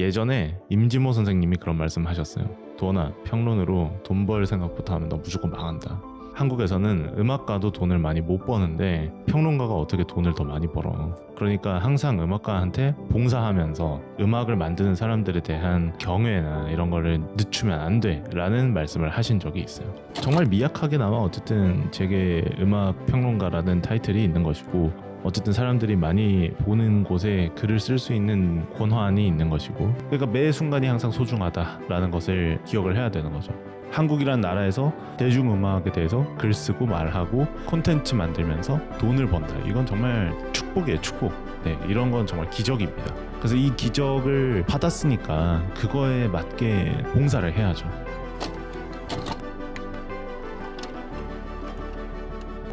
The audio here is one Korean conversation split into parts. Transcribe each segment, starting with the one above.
예전에 임진모 선생님이 그런 말씀 하셨어요. 도원아, 평론으로 돈 벌 생각부터 하면 너 무조건 망한다. 한국에서는 음악가도 돈을 많이 못 버는데 평론가가 어떻게 돈을 더 많이 벌어. 그러니까 항상 음악가한테 봉사하면서 음악을 만드는 사람들에 대한 경외나 이런 거를 늦추면 안 돼 라는 말씀을 하신 적이 있어요. 정말 미약하게나마 어쨌든 제게 음악 평론가라는 타이틀이 있는 것이고, 어쨌든 사람들이 많이 보는 곳에 글을 쓸 수 있는 권한이 있는 것이고, 그러니까 매 순간이 항상 소중하다라는 것을 기억을 해야 되는 거죠. 한국이란 나라에서 대중음악에 대해서 글 쓰고 말하고 콘텐츠 만들면서 돈을 번다. 이건 정말 축복이에요, 축복. 네, 이런 건 정말 기적입니다. 그래서 이 기적을 받았으니까 그거에 맞게 봉사를 해야죠.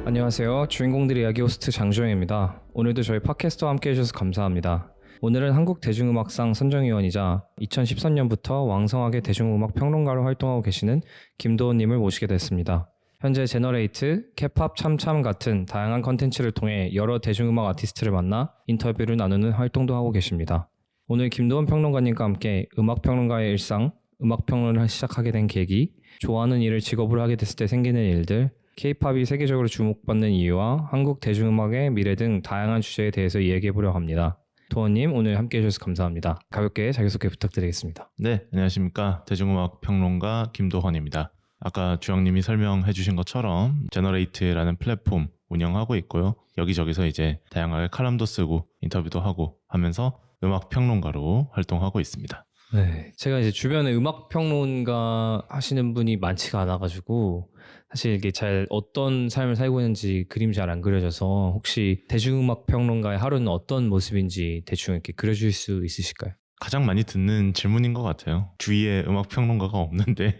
안녕하세요. 주인공들의 이야기 호스트 장주영입니다. 오늘도 저희 팟캐스트와 함께 해주셔서 감사합니다. 오늘은 한국 대중음악상 선정위원이자 2013년부터 왕성하게 대중음악 평론가로 활동하고 계시는 김도원님을 모시게 됐습니다. 현재 제너레이트, 케팝 참참 같은 다양한 컨텐츠를 통해 여러 대중음악 아티스트를 만나 인터뷰를 나누는 활동도 하고 계십니다. 오늘 김도원 평론가님과 함께 음악평론가의 일상, 음악평론을 시작하게 된 계기, 좋아하는 일을 직업으로 하게 됐을 때 생기는 일들, K-팝이 세계적으로 주목받는 이유와 한국 대중음악의 미래 등 다양한 주제에 대해서 이야기해보려고 합니다. 도원님, 오늘 함께 해주셔서 감사합니다. 가볍게 자기소개 부탁드리겠습니다. 네, 안녕하십니까. 대중음악 평론가 김도헌입니다. 아까 주영님이 설명해 주신 것처럼 제너레이트라는 플랫폼 운영하고 있고요. 여기저기서 이제 다양하게 칼럼도 쓰고 인터뷰도 하고 하면서 음악 평론가로 활동하고 있습니다. 네, 제가 이제 주변에 음악 평론가 하시는 분이 많지가 않아가지고 사실 이게 잘 어떤 삶을 살고 있는지 그림이 잘 안 그려져서, 혹시 대중음악 평론가의 하루는 어떤 모습인지 대충 이렇게 그려줄 수 있으실까요? 가장 많이 듣는 질문인 것 같아요. 주위에 음악 평론가가 없는데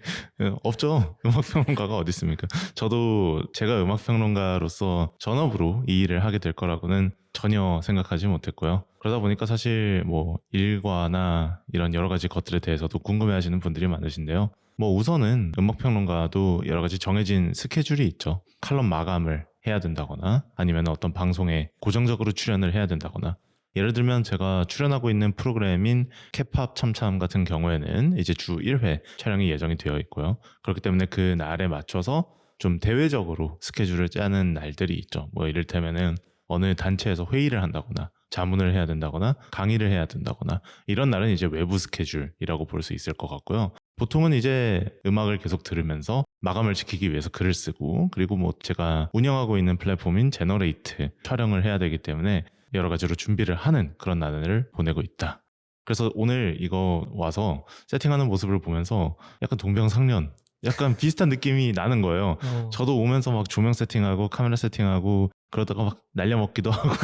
없죠. 음악 평론가가 어디 있습니까? 저도 제가 음악 평론가로서 전업으로 이 일을 하게 될 거라고는 전혀 생각하지 못했고요. 그러다 보니까 사실 뭐 일과나 이런 여러 가지 것들에 대해서도 궁금해하시는 분들이 많으신데요. 뭐 우선은 음악 평론가도 여러 가지 정해진 스케줄이 있죠. 칼럼 마감을 해야 된다거나 아니면 어떤 방송에 고정적으로 출연을 해야 된다거나, 예를 들면 제가 출연하고 있는 프로그램인 케팝 참참 같은 경우에는 이제 주 1회 촬영이 예정이 되어 있고요. 그렇기 때문에 그 날에 맞춰서 좀 대외적으로 스케줄을 짜는 날들이 있죠. 뭐 이를테면은 어느 단체에서 회의를 한다거나 자문을 해야 된다거나 강의를 해야 된다거나, 이런 날은 이제 외부 스케줄이라고 볼 수 있을 것 같고요. 보통은 이제 음악을 계속 들으면서 마감을 지키기 위해서 글을 쓰고, 그리고 뭐 제가 운영하고 있는 플랫폼인 제너레이트 촬영을 해야 되기 때문에 여러 가지로 준비를 하는 그런 나날을 보내고 있다. 그래서 오늘 이거 와서 세팅하는 모습을 보면서 약간 동병상련, 약간 비슷한 느낌이 나는 거예요. 저도 오면서 막 조명 세팅하고 카메라 세팅하고 그러다가 막 날려먹기도 하고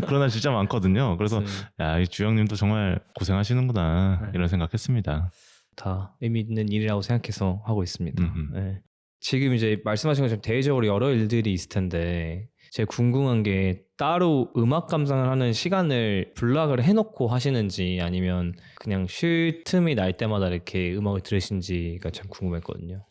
그런 날 진짜 많거든요. 그래서 야, 이 주영님도 정말 고생하시는구나 이런 생각했습니다. 다 의미 있는 일이라고 생각해서 하고 있습니다. 네. 지금 이제 말씀하신 것처럼 대외적으로 여러 일들이 있을 텐데, 제가 궁금한 게 따로 음악 감상을 하는 시간을 블락을 해놓고 하시는지 아니면 그냥 쉴 틈이 날 때마다 이렇게 음악을 들으신지가 참 궁금했거든요.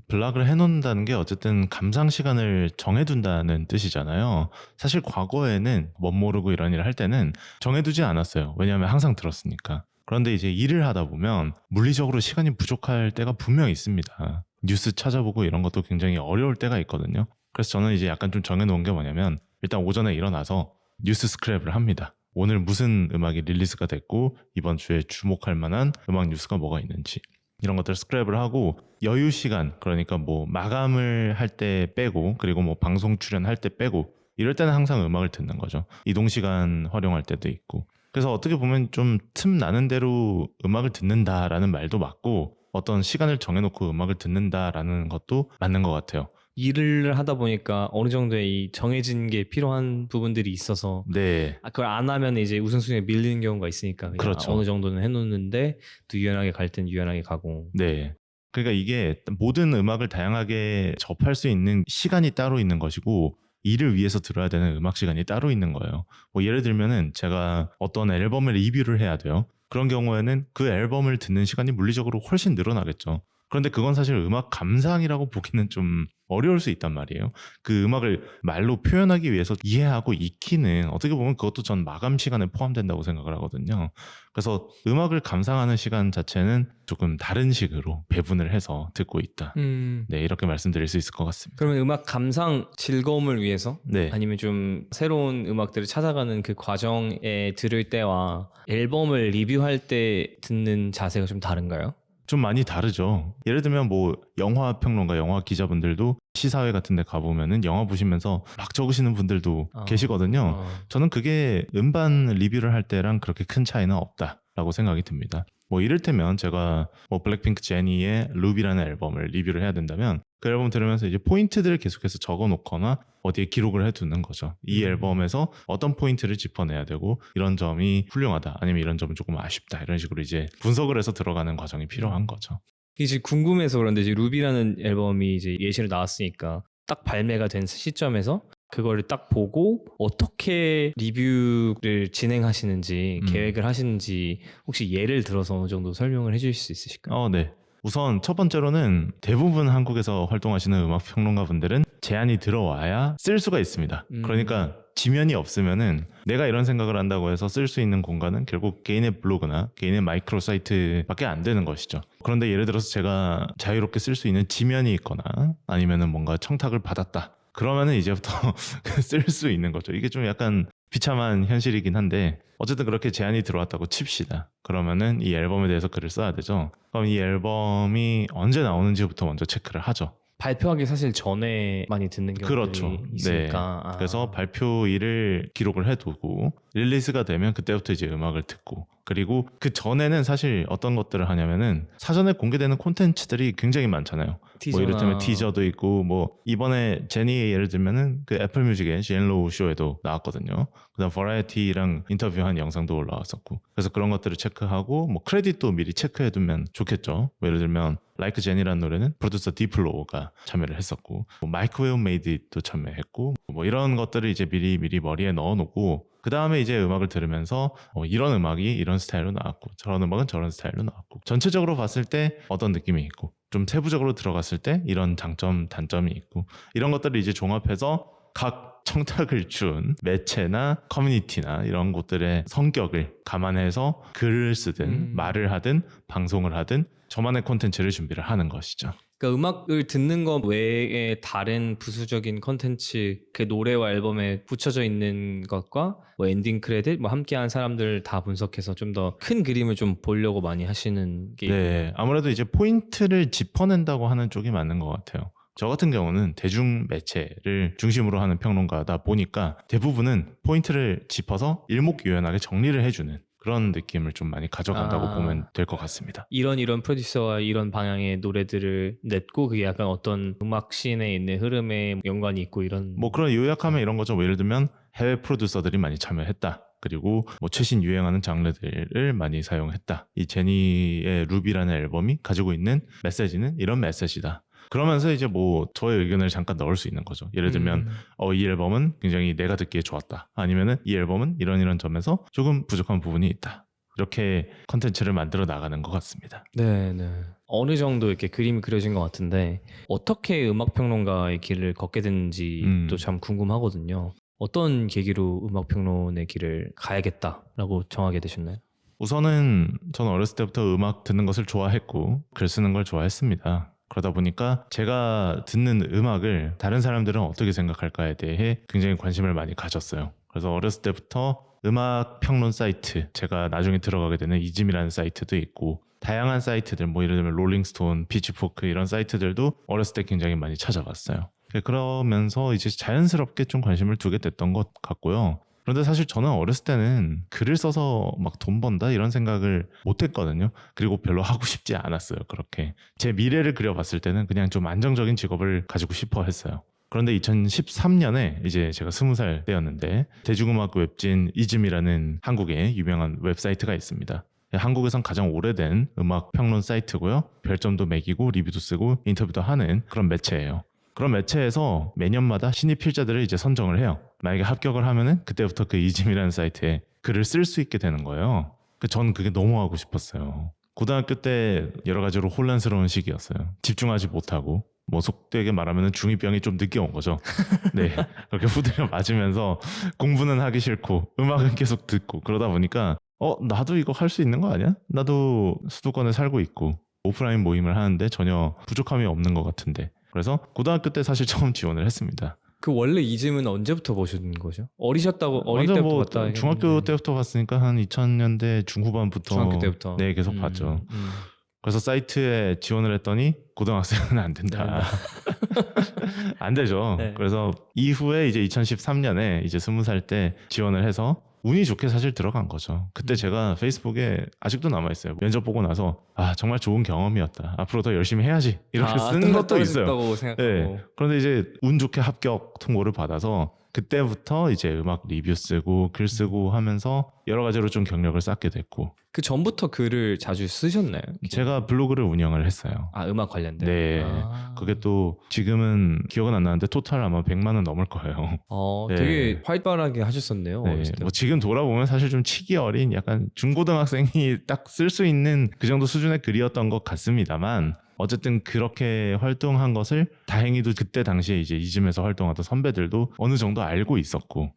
블락을 해놓는다는 게 어쨌든 감상 시간을 정해둔다는 뜻이잖아요. 사실 과거에는 멋모르고 이런 일을 할 때는 정해두지 않았어요. 왜냐하면 항상 들었으니까. 그런데 이제 일을 하다 보면 물리적으로 시간이 부족할 때가 분명히 있습니다. 뉴스 찾아보고 이런 것도 굉장히 어려울 때가 있거든요. 그래서 저는 이제 약간 좀 정해놓은 게 뭐냐면, 일단 오전에 일어나서 뉴스 스크랩을 합니다. 오늘 무슨 음악이 릴리스가 됐고 이번 주에 주목할 만한 음악 뉴스가 뭐가 있는지, 이런 것들 스크랩을 하고, 여유 시간, 그러니까 뭐 마감을 할 때 빼고 그리고 뭐 방송 출연할 때 빼고 이럴 때는 항상 음악을 듣는 거죠. 이동 시간 활용할 때도 있고. 그래서 어떻게 보면 좀 틈 나는 대로 음악을 듣는다라는 말도 맞고, 어떤 시간을 정해놓고 음악을 듣는다라는 것도 맞는 것 같아요. 일을 하다 보니까 어느 정도의 이 정해진 게 필요한 부분들이 있어서 네, 그걸 안 하면 이제 우선순위에 밀리는 경우가 있으니까 그냥 그렇죠. 어느 정도는 해놓는데 또 유연하게 갈 땐 유연하게 가고. 네. 그러니까 이게 모든 음악을 다양하게 접할 수 있는 시간이 따로 있는 것이고, 일을 위해서 들어야 되는 음악 시간이 따로 있는 거예요. 뭐 예를 들면은 제가 어떤 앨범을 리뷰를 해야 돼요. 그런 경우에는 그 앨범을 듣는 시간이 물리적으로 훨씬 늘어나겠죠. 그런데 그건 사실 음악 감상이라고 보기는 좀 어려울 수 있단 말이에요. 그 음악을 말로 표현하기 위해서 이해하고 익히는, 어떻게 보면 그것도 전 마감 시간에 포함된다고 생각을 하거든요. 그래서 음악을 감상하는 시간 자체는 조금 다른 식으로 배분을 해서 듣고 있다. 네, 이렇게 말씀드릴 수 있을 것 같습니다. 그러면 음악 감상 즐거움을 위해서 네. 아니면 좀 새로운 음악들을 찾아가는 그 과정에 들을 때와 앨범을 리뷰할 때 듣는 자세가 좀 다른가요? 좀 많이 다르죠. 예를 들면 뭐 영화 평론가, 영화 기자분들도 시사회 같은 데 가보면은 영화 보시면서 막 적으시는 분들도 계시거든요. 저는 그게 음반 리뷰를 할 때랑 그렇게 큰 차이는 없다라고 생각이 듭니다. 뭐 이를테면 제가 뭐 블랙핑크 제니의 루비라는 앨범을 리뷰를 해야 된다면 그 앨범 들으면서 이제 포인트들을 계속해서 적어 놓거나 어디에 기록을 해두는 거죠. 이 앨범에서 어떤 포인트를 짚어내야 되고 이런 점이 훌륭하다, 아니면 이런 점은 조금 아쉽다, 이런 식으로 이제 분석을 해서 들어가는 과정이 필요한 거죠. 이제 궁금해서 그런데 이제 루비라는 앨범이 이제 예시로 나왔으니까 딱 발매가 된 시점에서 그거를 딱 보고 어떻게 리뷰를 진행하시는지 계획을 하시는지 혹시 예를 들어서 어느 정도 설명을 해주실 수 있으실까요? 네. 우선 첫 번째로는 대부분 한국에서 활동하시는 음악 평론가 분들은 제안이 들어와야 쓸 수가 있습니다. 그러니까 지면이 없으면은 내가 이런 생각을 한다고 해서 쓸 수 있는 공간은 결국 개인의 블로그나 개인의 마이크로 사이트밖에 안 되는 것이죠. 그런데 예를 들어서 제가 자유롭게 쓸 수 있는 지면이 있거나 아니면은 뭔가 청탁을 받았다, 그러면은 이제부터 쓸 수 있는 거죠. 이게 좀 약간 비참한 현실이긴 한데 어쨌든 그렇게 제안이 들어왔다고 칩시다. 그러면은 이 앨범에 대해서 글을 써야 되죠. 그럼 이 앨범이 언제 나오는지부터 먼저 체크를 하죠. 발표하기 사실 전에 많이 듣는 경우들이 그렇죠. 있으니까. 네. 그래서 발표일을 기록을 해두고 릴리스가 되면 그때부터 이제 음악을 듣고, 그리고 그 전에는 사실 어떤 것들을 하냐면은 사전에 공개되는 콘텐츠들이 굉장히 많잖아요. 뭐 이를테면 티저도 있고, 뭐 이번에 제니의 예를 들면은 그 애플 뮤직의 지앤로우 쇼에도 나왔거든요. 그다음 버라이어티랑 인터뷰한 영상도 올라왔었고, 그래서 그런 것들을 체크하고 뭐 크레딧도 미리 체크해두면 좋겠죠. 뭐 예를 들면 라이크 제니라는 노래는 프로듀서 디플로가 참여를 했었고, 뭐 마이크웨이브 메이드도 참여했고, 뭐 이런 것들을 이제 미리 머리에 넣어놓고, 그 다음에 이제 음악을 들으면서 이런 음악이 이런 스타일로 나왔고, 저런 음악은 저런 스타일로 나왔고, 전체적으로 봤을 때 어떤 느낌이 있고, 좀 세부적으로 들어갔을 때 이런 장점, 단점이 있고, 이런 것들을 이제 종합해서 각 청탁을 준 매체나 커뮤니티나 이런 곳들의 성격을 감안해서 글을 쓰든 말을 하든 방송을 하든 저만의 콘텐츠를 준비를 하는 것이죠. 그러니까 음악을 듣는 것 외에 다른 부수적인 컨텐츠, 그 노래와 앨범에 붙여져 있는 것과 뭐 엔딩 크레딧, 뭐 함께한 사람들 다 분석해서 좀 더 큰 그림을 좀 보려고 많이 하시는 게 네, 아무래도 이제 포인트를 짚어낸다고 하는 쪽이 맞는 것 같아요. 저 같은 경우는 대중 매체를 중심으로 하는 평론가다 보니까 대부분은 포인트를 짚어서 일목요연하게 정리를 해주는 그런 느낌을 좀 많이 가져간다고 보면 될 것 같습니다. 이런 프로듀서와 이런 방향의 노래들을 냈고 그게 약간 어떤 음악 씬에 있는 흐름에 연관이 있고 이런 뭐 그런 요약하면 이런 거죠. 뭐 예를 들면 해외 프로듀서들이 많이 참여했다. 그리고 뭐 최신 유행하는 장르들을 많이 사용했다. 이 제니의 루비라는 앨범이 가지고 있는 메시지는 이런 메시지다. 그러면서 이제 뭐 저의 의견을 잠깐 넣을 수 있는 거죠. 예를 들면 이 앨범은 굉장히 내가 듣기에 좋았다. 아니면은 이 앨범은 이런 점에서 조금 부족한 부분이 있다. 이렇게 컨텐츠를 만들어 나가는 것 같습니다. 네. 어느 정도 이렇게 그림이 그려진 것 같은데 어떻게 음악평론가의 길을 걷게 됐는지도 참 궁금하거든요. 어떤 계기로 음악평론의 길을 가야겠다라고 정하게 되셨나요? 우선은 저는 어렸을 때부터 음악 듣는 것을 좋아했고 글 쓰는 걸 좋아했습니다. 그러다 보니까 제가 듣는 음악을 다른 사람들은 어떻게 생각할까에 대해 굉장히 관심을 많이 가졌어요. 그래서 어렸을 때부터 음악 평론 사이트, 제가 나중에 들어가게 되는 이즘이라는 사이트도 있고 다양한 사이트들, 뭐 예를 들면 롤링스톤, 피치포크 이런 사이트들도 어렸을 때 굉장히 많이 찾아봤어요. 그러면서 이제 자연스럽게 좀 관심을 두게 됐던 것 같고요. 그런데 사실 저는 어렸을 때는 글을 써서 막 돈 번다 이런 생각을 못 했거든요. 그리고 별로 하고 싶지 않았어요. 그렇게 제 미래를 그려봤을 때는 그냥 좀 안정적인 직업을 가지고 싶어 했어요. 그런데 2013년에 이제 제가 20살 때였는데 대중음악 웹진 이즘이라는 한국의 유명한 웹사이트가 있습니다. 한국에선 가장 오래된 음악 평론 사이트고요. 별점도 매기고 리뷰도 쓰고 인터뷰도 하는 그런 매체예요. 그런 매체에서 매년마다 신입 필자들을 이제 선정을 해요. 만약에 합격을 하면은 그때부터 그 이즘이라는 사이트에 글을 쓸 수 있게 되는 거예요. 전 그게 너무 하고 싶었어요. 고등학교 때 여러 가지로 혼란스러운 시기였어요. 집중하지 못하고 뭐 속되게 말하면 중2병이 좀 늦게 온 거죠. 네, 그렇게 후드려 맞으면서 공부는 하기 싫고 음악은 계속 듣고 그러다 보니까 나도 이거 할 수 있는 거 아니야? 나도 수도권에 살고 있고 오프라인 모임을 하는데 전혀 부족함이 없는 것 같은데. 그래서 고등학교 때 사실 처음 지원을 했습니다. 그 원래 이즘은 언제부터 보신 거죠? 어리셨다고 어릴 완전 때부터 뭐 봤다. 중학교 때부터 봤으니까 한 2000년대 중후반부터 중학교 때부터. 네, 계속 봤죠. 그래서 사이트에 지원을 했더니 고등학생은 안 된다. 안 되죠. 네. 그래서 이후에 이제 2013년에 이제 20살 때 지원을 해서 운이 좋게 사실 들어간 거죠. 그때 제가 페이스북에 아직도 남아있어요. 면접 보고 나서 정말 좋은 경험이었다. 앞으로 더 열심히 해야지. 이렇게 쓴 것도 있어요. 생각하고. 네. 그런데 이제 운 좋게 합격 통보를 받아서 그때부터 이제 음악 리뷰 쓰고 글 쓰고 하면서 여러 가지로 좀 경력을 쌓게 됐고. 그 전부터 글을 자주 쓰셨나요? 제가 블로그를 운영을 했어요. 음악 관련된. 네. 그게 또 지금은 기억은 안 나는데 토탈 아마 100만 원 넘을 거예요. 네. 되게 활발하게 하셨었네요. 네. 어렸을 때. 뭐 지금 돌아보면 사실 좀 치기 어린 약간 중고등학생이 딱 쓸 수 있는 그 정도 수준의 글이었던 것 같습니다만 어쨌든 그렇게 활동한 것을 다행히도 그때 당시에 이제 이즘에서 활동하던 선배들도 어느 정도 알고 있었고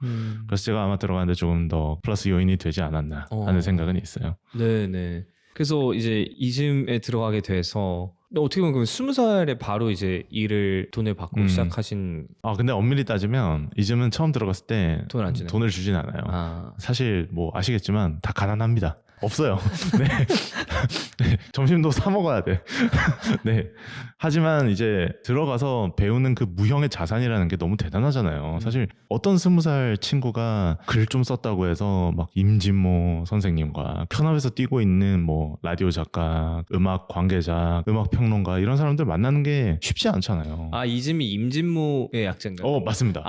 그래서 제가 아마 들어가는데 조금 더 플러스 요인이 되지 않았나 하는 생각은 있어요. 네네. 그래서 이제 이즘에 들어가게 돼서 어떻게 보면 그럼 20살에 바로 이제 일을 돈을 받고 시작하신. 근데 엄밀히 따지면 이즘은 처음 들어갔을 때 돈을 안 주나요? 돈을 주진 않아요. 사실 뭐 아시겠지만 다 가난합니다. 없어요. 네. 네. 점심도 사 먹어야 돼. 네. 하지만 이제 들어가서 배우는 그 무형의 자산이라는 게 너무 대단하잖아요. 사실 어떤 20살 친구가 글 좀 썼다고 해서 막 임진모 선생님과 현업에서 뛰고 있는 뭐 라디오 작가, 음악 관계자, 음악 평론가 이런 사람들 만나는 게 쉽지 않잖아요. 이즘이 임진모의 약자인가요? 맞습니다.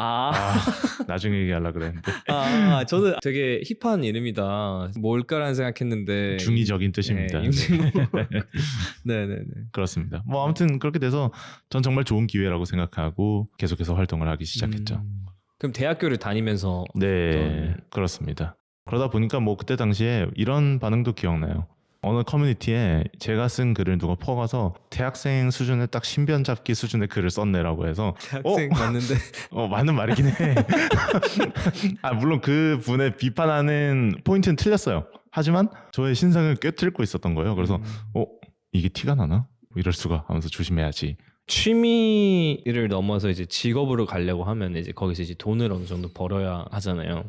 나중에 얘기하려고 그랬는데. 저도 되게 힙한 이름이다. 뭘까라는 생각했는데 중의적인 뜻입니다. 네, 임진모. 네네네. 그렇습니다. 뭐 아무튼 그렇게 돼서 전 정말 좋은 기회라고 생각하고 계속해서 활동을 하기 시작했죠. 그럼 대학교를 다니면서 네, 그렇습니다. 그러다 보니까 뭐 그때 당시에 이런 반응도 기억나요. 어느 커뮤니티에 제가 쓴 글을 누가 퍼가서 대학생 수준의 딱 신변 잡기 수준의 글을 썼네라고 해서 대학생 맞는데 맞는 말이긴 해. 물론 그 분의 비판하는 포인트는 틀렸어요. 하지만 저의 신상을 꿰뚫고 있었던 거예요. 그래서 이게 티가 나나? 이럴 수가 하면서 조심해야지. 취미를 넘어서 이제 직업으로 가려고 하면 이제 거기서 이제 돈을 어느 정도 벌어야 하잖아요.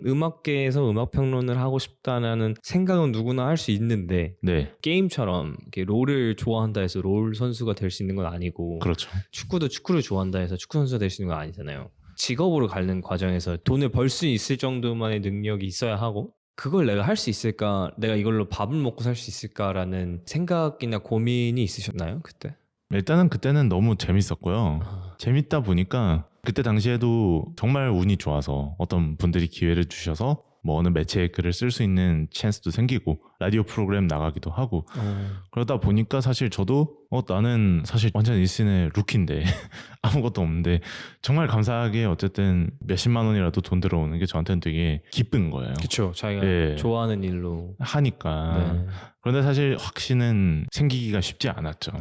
음악계에서 음악 평론을 하고 싶다는 생각은 누구나 할 수 있는데 네, 게임처럼 이렇게 롤을 좋아한다 해서 롤 선수가 될 수 있는 건 아니고 그렇죠. 축구도 축구를 좋아한다 해서 축구 선수가 될 수 있는 건 아니잖아요. 직업으로 가는 과정에서 돈을 벌 수 있을 정도만의 능력이 있어야 하고 그걸 내가 할 수 있을까? 내가 이걸로 밥을 먹고 살 수 있을까라는 생각이나 고민이 있으셨나요? 그때? 일단은 그때는 너무 재밌었고요. 재밌다 보니까 그때 당시에도 정말 운이 좋아서 어떤 분들이 기회를 주셔서 뭐 어느 매체에 글을 쓸 수 있는 찬스도 생기고 라디오 프로그램 나가기도 하고 그러다 보니까 사실 저도 나는 사실 완전 일신의 루키인데 아무것도 없는데 정말 감사하게 어쨌든 몇십만 원이라도 돈 들어오는 게 저한테는 되게 기쁜 거예요. 그렇죠. 자기가 네. 좋아하는 일로 하니까. 네. 그런데 사실 확신은 생기기가 쉽지 않았죠.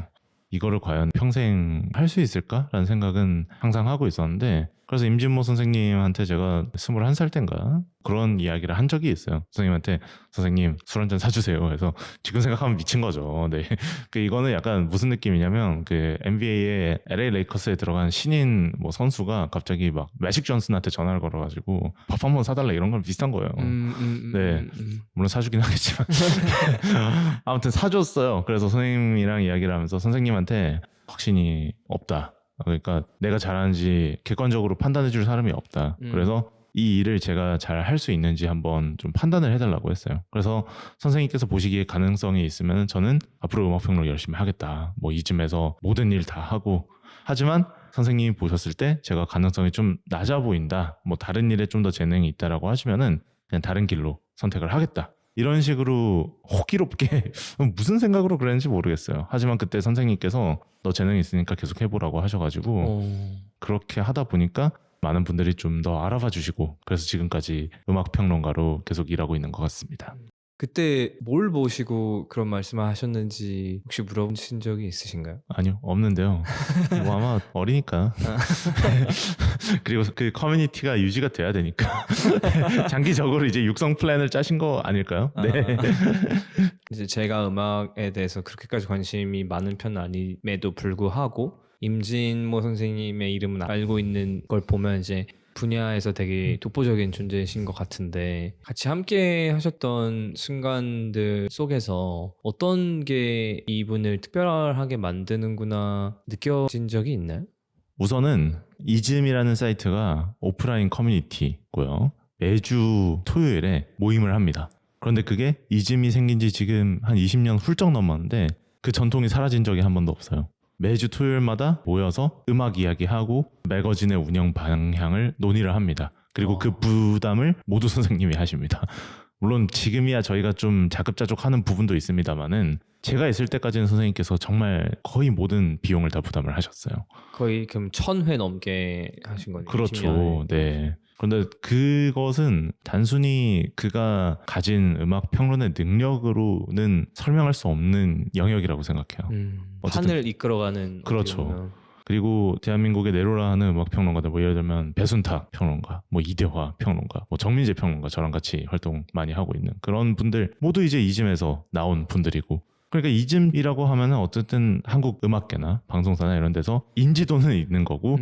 이거를 과연 평생 할 수 있을까라는 생각은 항상 하고 있었는데 그래서 임진모 선생님한테 제가 21살 땐가 그런 이야기를 한 적이 있어요. 선생님한테 선생님 술 한잔 사주세요 해서 지금 생각하면 미친 거죠. 네. 이거는 약간 무슨 느낌이냐면 그 NBA의 LA 레이커스에 들어간 신인 뭐 선수가 갑자기 막 매직 존슨한테 전화를 걸어가지고 밥 한 번 사달라 이런 거랑 비슷한 거예요. 네. 물론 사주긴 하겠지만 아무튼 사줬어요. 그래서 선생님이랑 이야기를 하면서 선생님한테 확신이 없다. 그러니까 내가 잘하는지 객관적으로 판단해줄 사람이 없다. 그래서 이 일을 제가 잘 할 수 있는지 한번 좀 판단을 해달라고 했어요. 그래서 선생님께서 보시기에 가능성이 있으면 저는 앞으로 음악평론 열심히 하겠다. 뭐 이쯤에서 모든 일 다 하고 하지만 선생님이 보셨을 때 제가 가능성이 좀 낮아 보인다. 뭐 다른 일에 좀 더 재능이 있다라고 하시면은 그냥 다른 길로 선택을 하겠다. 이런 식으로 호기롭게 무슨 생각으로 그랬는지 모르겠어요. 하지만 그때 선생님께서 너 재능이 있으니까 계속 해보라고 하셔가지고 그렇게 하다 보니까 많은 분들이 좀 더 알아봐 주시고 그래서 지금까지 음악평론가로 계속 일하고 있는 것 같습니다. 그때 뭘 보시고 그런 말씀을 하셨는지 혹시 물어보신 적이 있으신가요? 아니요, 없는데요. 뭐 아마 어리니까. 그리고 그 커뮤니티가 유지가 돼야 되니까 장기적으로 이제 육성 플랜을 짜신 거 아닐까요? 네. 이제 제가 음악에 대해서 그렇게까지 관심이 많은 편은 아님에도 불구하고 임진모 선생님의 이름은 알고 있는 걸 보면 이제 분야에서 되게 독보적인 존재이신 것 같은데 같이 함께 하셨던 순간들 속에서 어떤 게 이분을 특별하게 만드는구나 느껴진 적이 있나요? 우선은 이즘이라는 사이트가 오프라인 커뮤니티고요. 매주 토요일에 모임을 합니다. 그런데 그게 이즘이 생긴 지 지금 한 20년 훌쩍 넘었는데 그 전통이 사라진 적이 한 번도 없어요. 매주 토요일마다 모여서 음악 이야기하고 매거진의 운영 방향을 논의를 합니다. 그리고 그 부담을 모두 선생님이 하십니다. 물론 지금이야 저희가 좀 자급자족하는 부분도 있습니다만은 제가 있을 때까지는 선생님께서 정말 거의 모든 비용을 다 부담을 하셨어요. 거의 그럼 1000회 넘게 하신 거네요. 그렇죠. 네. 그런데 그것은 단순히 그가 가진 음악 평론의 능력으로는 설명할 수 없는 영역이라고 생각해요. 어쨌든 판을 이끌어가는 그렇죠. 어떻게 보면. 그리고 대한민국에 내로라 하는 음악 평론가들 뭐 예를 들면 배순탁 평론가, 뭐 이대화 평론가, 뭐 정민재 평론가 저랑 같이 활동 많이 하고 있는 그런 분들 모두 이제 이즘에서 나온 분들이고 그러니까 이즘이라고 하면은 어쨌든 한국 음악계나 방송사나 이런 데서 인지도는 있는 거고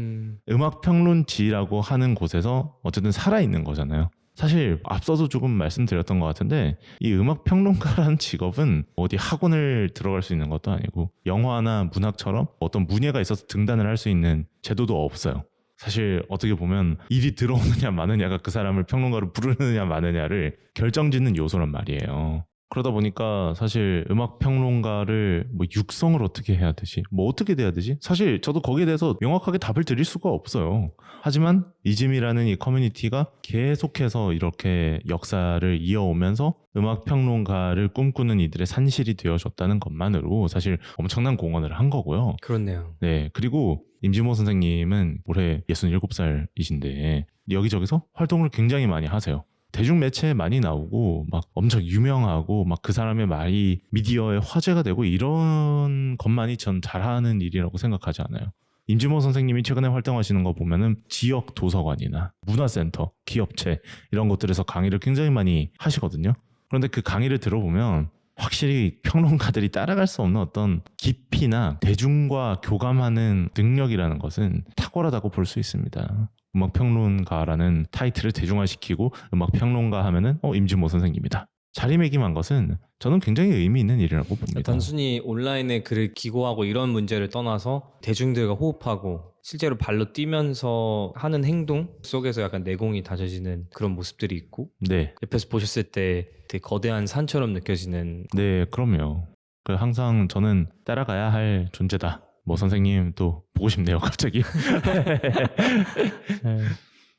음악 평론지라고 하는 곳에서 어쨌든 살아 있는 거잖아요. 사실 앞서도 조금 말씀드렸던 것 같은데 이 음악 평론가라는 직업은 어디 학원을 들어갈 수 있는 것도 아니고 영화나 문학처럼 어떤 문예가 있어서 등단을 할 수 있는 제도도 없어요. 사실 어떻게 보면 일이 들어오느냐 마느냐가 그 사람을 평론가로 부르느냐 마느냐를 결정짓는 요소란 말이에요. 그러다 보니까 사실 음악 평론가를 뭐 육성을 어떻게 해야 되지? 뭐 어떻게 돼야 되지? 사실 저도 거기에 대해서 명확하게 답을 드릴 수가 없어요. 하지만 이즘이라는 이 커뮤니티가 계속해서 이렇게 역사를 이어오면서 음악 평론가를 꿈꾸는 이들의 산실이 되어줬다는 것만으로 사실 엄청난 공헌을 한 거고요. 그렇네요. 네, 그리고 임진모 선생님은 올해 67살이신데 여기저기서 활동을 굉장히 많이 하세요. 대중매체에 많이 나오고 막 엄청 유명하고 막 그 사람의 말이 미디어에 화제가 되고 이런 것만이 전 잘하는 일이라고 생각하지 않아요. 임진모 선생님이 최근에 활동하시는 거 보면은 지역 도서관이나 문화센터, 기업체 이런 곳들에서 강의를 굉장히 많이 하시거든요. 그런데 그 강의를 들어보면 확실히 평론가들이 따라갈 수 없는 어떤 깊이나 대중과 교감하는 능력이라는 것은 탁월하다고 볼 수 있습니다. 음악평론가라는 타이틀을 대중화시키고 음악평론가 하면은 임진모 선생님이다. 자리매김한 것은 저는 굉장히 의미 있는 일이라고 봅니다. 단순히 온라인에 글을 기고하고 이런 문제를 떠나서 대중들과 호흡하고 실제로 발로 뛰면서 하는 행동 속에서 약간 내공이 다져지는 그런 모습들이 있고 네, 옆에서 보셨을 때 되게 거대한 산처럼 느껴지는 네, 그럼요. 항상 저는 따라가야 할 존재다. 뭐 선생님 또 보고 싶네요, 갑자기.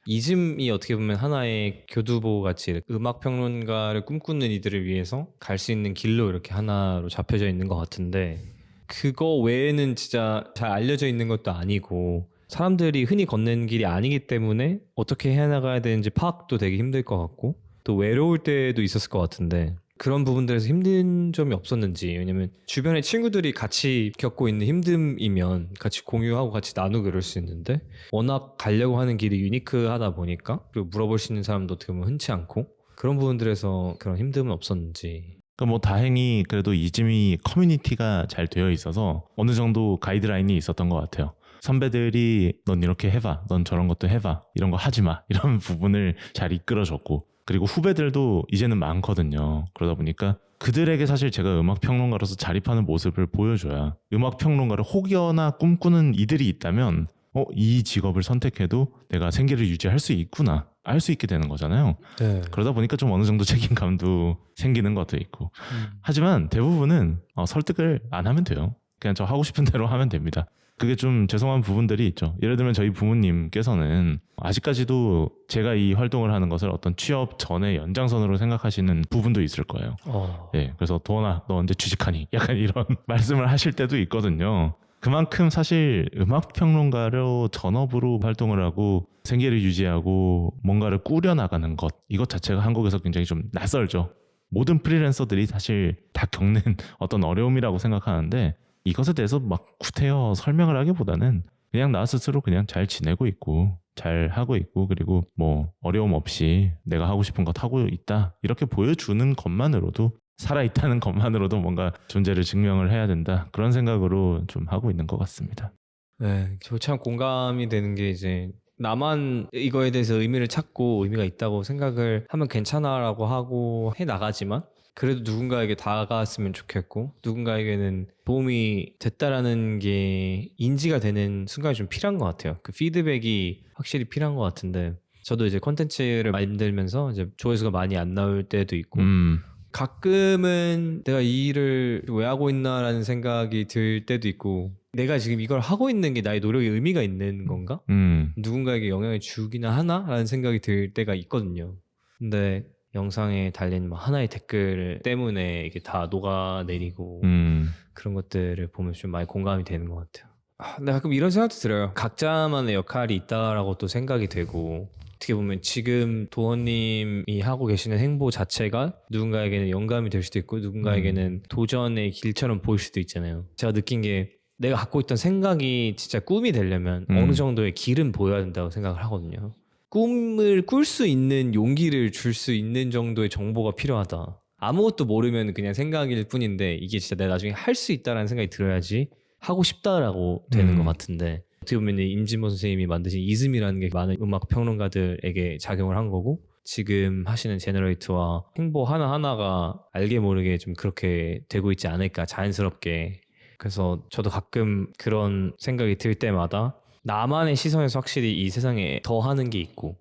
이즘이 어떻게 보면 하나의 교두보 같이 음악 평론가를 꿈꾸는 이들을 위해서 갈 수 있는 길로 이렇게 하나로 잡혀져 있는 것 같은데 그거 외에는 진짜 잘 알려져 있는 것도 아니고 사람들이 흔히 걷는 길이 아니기 때문에 어떻게 해나가야 되는지 파악도 되게 힘들 것 같고 또 외로울 때도 있었을 것 같은데 그런 부분들에서 힘든 점이 없었는지. 왜냐면 주변에 친구들이 같이 겪고 있는 힘듦이면 같이 공유하고 같이 나누고 그럴 수 있는데 워낙 가려고 하는 길이 유니크하다 보니까 그리고 물어볼 수 있는 사람도 어떻게 보면 흔치 않고 그런 부분들에서 그런 힘듦은 없었는지. 뭐 다행히 그래도 이즘이 커뮤니티가 잘 되어 있어서 어느 정도 가이드라인이 있었던 것 같아요. 선배들이 넌 이렇게 해봐, 넌 저런 것도 해봐, 이런 거 하지 마, 이런 부분을 잘 이끌어줬고 그리고 후배들도 이제는 많거든요. 그러다 보니까 그들에게 사실 제가 음악평론가로서 자립하는 모습을 보여줘야 음악평론가를 혹여나 꿈꾸는 이들이 있다면 이 직업을 선택해도 내가 생계를 유지할 수 있구나 알 수 있게 되는 거잖아요. 네. 그러다 보니까 좀 어느 정도 책임감도 생기는 것도 있고 하지만 대부분은 설득을 안 하면 돼요. 그냥 저 하고 싶은 대로 하면 됩니다. 그게 좀 죄송한 부분들이 있죠. 예를 들면 저희 부모님께서는 아직까지도 제가 이 활동을 하는 것을 어떤 취업 전의 연장선으로 생각하시는 부분도 있을 거예요. 네, 그래서 도원아 너 언제 취직하니? 약간 이런 말씀을 하실 때도 있거든요. 그만큼 사실 음악평론가로 전업으로 활동을 하고 생계를 유지하고 뭔가를 꾸려나가는 것 이것 자체가 한국에서 굉장히 좀 낯설죠. 모든 프리랜서들이 사실 다 겪는 어떤 어려움이라고 생각하는데 이것에 대해서 막 구태여 설명을 하기보다는 그냥 나 스스로 그냥 잘 지내고 있고 잘 하고 있고 그리고 뭐 어려움 없이 내가 하고 싶은 것 하고 있다 이렇게 보여주는 것만으로도 살아있다는 것만으로도 뭔가 존재를 증명을 해야 된다 그런 생각으로 좀 하고 있는 것 같습니다. 네, 저 참 공감이 되는 게 이제 나만 이거에 대해서 의미를 찾고 의미가 있다고 생각을 하면 괜찮아라고 하고 해 나가지만 그래도 누군가에게 다가갔으면 좋겠고 누군가에게는 도움이 됐다라는 게 인지가 되는 순간이 좀 필요한 것 같아요. 그 피드백이 확실히 필요한 것 같은데 저도 이제 콘텐츠를 만들면서 이제 조회수가 많이 안 나올 때도 있고 가끔은 내가 이 일을 왜 하고 있나라는 생각이 들 때도 있고 내가 지금 이걸 하고 있는 게 나의 노력에 의미가 있는 건가? 누군가에게 영향을 주기나 하나라는 생각이 들 때가 있거든요. 근데 영상에 달린 뭐 하나의 댓글 때문에 이게 다 녹아내리고 그런 것들을 보면 좀 많이 공감이 되는 것 같아요. 근데 가끔 이런 생각도 들어요. 각자만의 역할이 있다라고 또 생각이 되고 어떻게 보면 지금 도원님이 하고 계시는 행보 자체가 누군가에게는 영감이 될 수도 있고 누군가에게는 도전의 길처럼 보일 수도 있잖아요. 제가 느낀 게 내가 갖고 있던 생각이 진짜 꿈이 되려면 어느 정도의 길은 보여야 된다고 생각을 하거든요. 꿈을 꿀 수 있는 용기를 줄 수 있는 정도의 정보가 필요하다. 아무것도 모르면 그냥 생각일 뿐인데 이게 진짜 내가 나중에 할 수 있다라는 생각이 들어야지 하고 싶다라고 되는 것 같은데 어떻게 보면 임진모 선생님이 만드신 이즘이라는 게 많은 음악 평론가들에게 작용을 한 거고 지금 하시는 제너레이터와 행보 하나하나가 알게 모르게 좀 그렇게 되고 있지 않을까 자연스럽게. 그래서 저도 가끔 그런 생각이 들 때마다 나만의 시선에서 확실히 이 세상에 더 하는 게 있고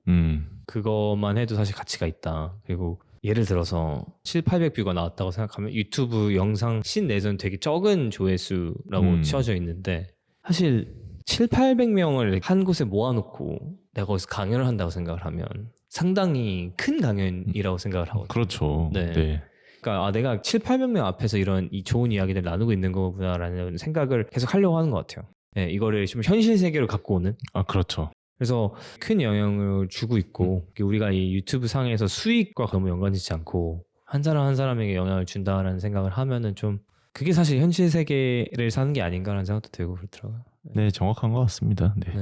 그것만 해도 사실 가치가 있다. 그리고 예를 들어서 7,800뷰가 나왔다고 생각하면 유튜브 영상 신내전 되게 적은 조회수라고 치어져 있는데 사실 7,800명을 한 곳에 모아놓고 내가 거기서 강연을 한다고 생각을 하면 상당히 큰 강연이라고 생각을 하거든요. 그렇죠. 네. 그러니까 내가 7,800명 앞에서 이런 이 좋은 이야기를 나누고 있는 거구나라는 생각을 계속 하려고 하는 것 같아요. 네, 이거를 좀 현실 세계로 갖고 오는. 그렇죠. 그래서 큰 영향을 주고 있고 우리가 이 유튜브 상에서 수익과 너무 연관되지 않고 한 사람 한 사람에게 영향을 준다라는 생각을 하면은 좀 그게 사실 현실 세계를 사는 게 아닌가라는 생각도 들고 그렇더라고요. 네, 정확한 것 같습니다. 네.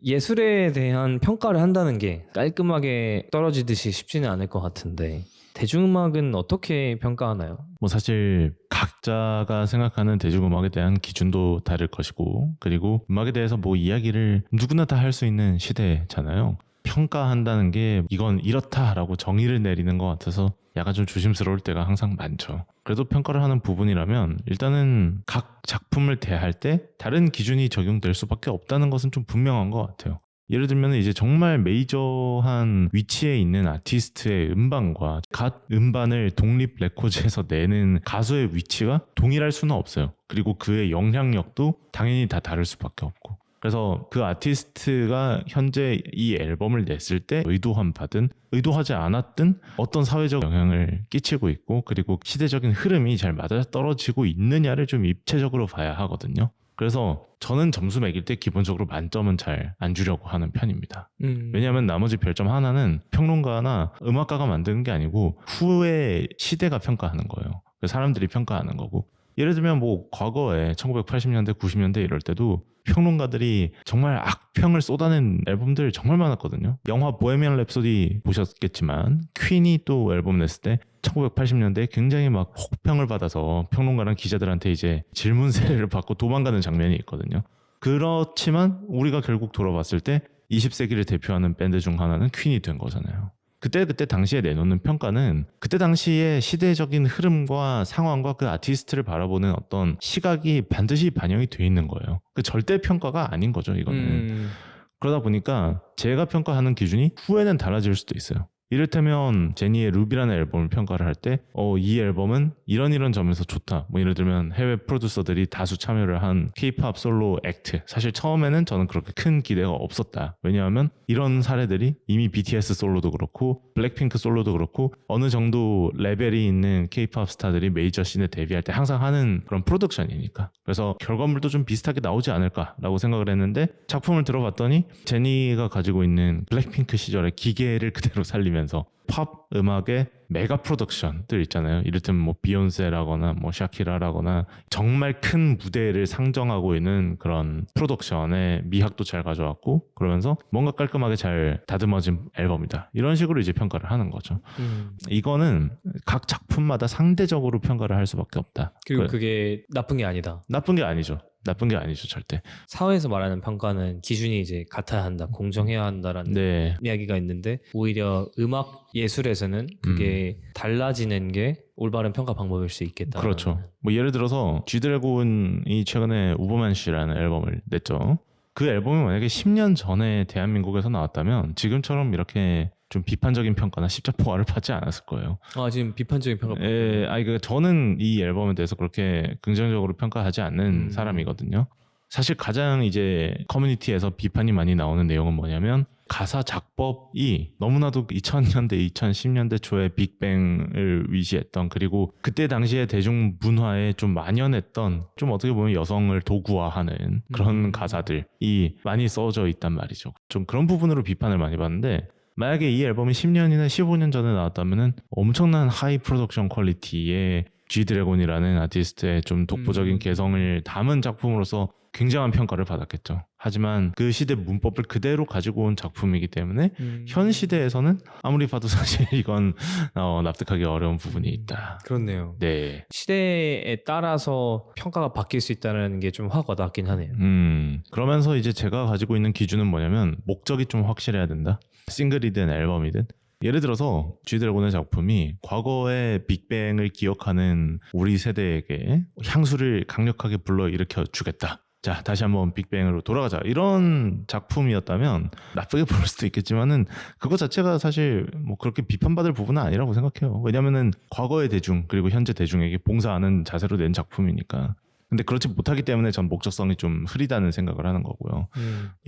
예술에 대한 평가를 한다는 게 깔끔하게 떨어지듯이 쉽지는 않을 것 같은데 대중음악은 어떻게 평가하나요? 뭐 사실 각자가 생각하는 대중음악에 대한 기준도 다를 것이고 그리고 음악에 대해서 뭐 이야기를 누구나 다 할 수 있는 시대잖아요. 평가한다는 게 이건 이렇다라고 정의를 내리는 것 같아서 약간 좀 조심스러울 때가 항상 많죠. 그래도 평가를 하는 부분이라면 일단은 각 작품을 대할 때 다른 기준이 적용될 수밖에 없다는 것은 좀 분명한 것 같아요. 예를 들면 이제 정말 메이저한 위치에 있는 아티스트의 음반과 갓 음반을 독립 레코드에서 내는 가수의 위치가 동일할 수는 없어요. 그리고 그의 영향력도 당연히 다 다를 수밖에 없고. 그래서 그 아티스트가 현재 이 앨범을 냈을 때 의도한 바든 의도하지 않았든 어떤 사회적 영향을 끼치고 있고 그리고 시대적인 흐름이 잘 맞아떨어지고 있느냐를 좀 입체적으로 봐야 하거든요. 그래서 저는 점수 매길 때 기본적으로 만점은 잘 안 주려고 하는 편입니다. 왜냐하면 나머지 별점 하나는 평론가나 음악가가 만드는 게 아니고 후에 시대가 평가하는 거예요. 사람들이 평가하는 거고 예를 들면 뭐 과거에 1980년대 90년대 이럴 때도 평론가들이 정말 악평을 쏟아낸 앨범들 정말 많았거든요. 영화 보헤미안 랩소디 보셨겠지만 퀸이 또 앨범 냈을 때 1980년대에 굉장히 막 혹평을 받아서 평론가랑 기자들한테 이제 질문 세례를 받고 도망가는 장면이 있거든요. 그렇지만 우리가 결국 돌아봤을 때 20세기를 대표하는 밴드 중 하나는 퀸이 된 거잖아요. 그때 당시에 내놓는 평가는 그때 당시의 시대적인 흐름과 상황과 그 아티스트를 바라보는 어떤 시각이 반드시 반영이 돼 있는 거예요. 그 절대 평가가 아닌 거죠, 이거는. 그러다 보니까 제가 평가하는 기준이 후에는 달라질 수도 있어요. 이를테면 제니의 루비라는 앨범을 평가를 할 때 이 앨범은 이런 점에서 좋다. 뭐 예를 들면 해외 프로듀서들이 다수 참여를 한 K-팝 솔로 액트. 사실 처음에는 저는 그렇게 큰 기대가 없었다. 왜냐하면 이런 사례들이 이미 BTS 솔로도 그렇고 블랙핑크 솔로도 그렇고 어느 정도 레벨이 있는 K-팝 스타들이 메이저 씬에 데뷔할 때 항상 하는 그런 프로덕션이니까. 그래서 결과물도 좀 비슷하게 나오지 않을까라고 생각을 했는데 작품을 들어봤더니 제니가 가지고 있는 블랙핑크 시절의 기계를 그대로 살리면 만들면서 팝 음악의 메가 프로덕션들 있잖아요. 이를테면 뭐 비욘세라거나 뭐 샤키라라거나 정말 큰 무대를 상정하고 있는 그런 프로덕션의 미학도 잘 가져왔고 그러면서 뭔가 깔끔하게 잘 다듬어진 앨범이다. 이런 식으로 이제 평가를 하는 거죠. 이거는 각 작품마다 상대적으로 평가를 할 수밖에 없다. 그리고 그게 나쁜 게 아니다. 나쁜 게 아니죠. 나쁜 게 아니죠, 절대. 사회에서 말하는 평가는 기준이 이제 같아야 한다, 공정해야 한다라는 네. 이야기가 있는데 오히려 음악 예술에서는 그게 달라지는 게 올바른 평가 방법일 수 있겠다. 그렇죠. 뭐 예를 들어서 G드래곤이 최근에 우버맨시라는 앨범을 냈죠. 그 앨범이 만약에 10년 전에 대한민국에서 나왔다면 지금처럼 이렇게 좀 비판적인 평가나 십자포화를 받지 않았을 거예요. 아 지금 비판적인 평가. 예, 저는 이 앨범에 대해서 그렇게 긍정적으로 평가하지 않는 사람이거든요. 사실 가장 이제 커뮤니티에서 비판이 많이 나오는 내용은 뭐냐면 가사 작법이 너무나도 2000년대, 2010년대 초에 빅뱅을 위시했던 그리고 그때 당시에 대중문화에 좀 만연했던 좀 어떻게 보면 여성을 도구화하는 그런 가사들이 많이 써져 있단 말이죠. 좀 그런 부분으로 비판을 많이 받는데 만약에 이 앨범이 10년이나 15년 전에 나왔다면은 엄청난 하이 프로덕션 퀄리티의 G드래곤이라는 아티스트의 좀 독보적인 개성을 담은 작품으로서 굉장한 평가를 받았겠죠. 하지만 그 시대 문법을 그대로 가지고 온 작품이기 때문에 현 시대에서는 아무리 봐도 사실 이건 납득하기 어려운 부분이 있다. 그렇네요. 네. 시대에 따라서 평가가 바뀔 수 있다는 게 좀 확 와닿긴 하네요. 그러면서 이제 제가 가지고 있는 기준은 뭐냐면 목적이 좀 확실해야 된다. 싱글이든 앨범이든. 예를 들어서 G드래곤의 작품이 과거의 빅뱅을 기억하는 우리 세대에게 향수를 강력하게 불러일으켜 주겠다. 자, 다시 한번 빅뱅으로 돌아가자. 이런 작품이었다면 나쁘게 볼 수도 있겠지만은 그거 자체가 사실 뭐 그렇게 비판받을 부분은 아니라고 생각해요. 왜냐면은 과거의 대중 그리고 현재 대중에게 봉사하는 자세로 낸 작품이니까. 근데 그렇지 못하기 때문에 전 목적성이 좀 흐리다는 생각을 하는 거고요.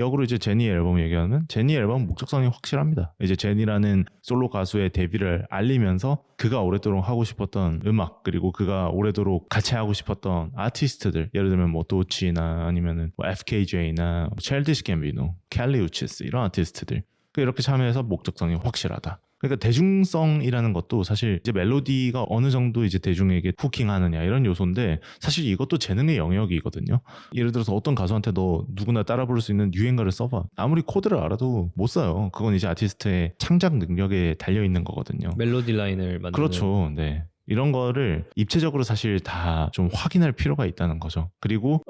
역으로 이제 제니 앨범 얘기하면 제니 앨범 목적성이 확실합니다. 이제 제니라는 솔로 가수의 데뷔를 알리면서 그가 오랫도록 하고 싶었던 음악 그리고 그가 오래도록 같이 하고 싶었던 아티스트들 예를 들면 뭐 도치나 아니면은 뭐 FKJ나 뭐 첼디시 캠비노, 캘리 우치스 이런 아티스트들 이렇게 참여해서 목적성이 확실하다. 그러니까 대중성이라는 것도 사실 이제 멜로디가 어느 정도 이제 대중에게 후킹하느냐 이런 요소인데 사실 이것도 재능의 영역이거든요. 예를 들어서 어떤 가수한테 너 누구나 따라 부를 수 있는 유행가를 써봐. 아무리 코드를 알아도 못 써요. 그건 이제 아티스트의 창작 능력에 달려 있는 거거든요. 멜로디 라인을 만드는. 그렇죠. 네. 이런 거를 입체적으로 사실 다 좀 확인할 필요가 있다는 거죠. 그리고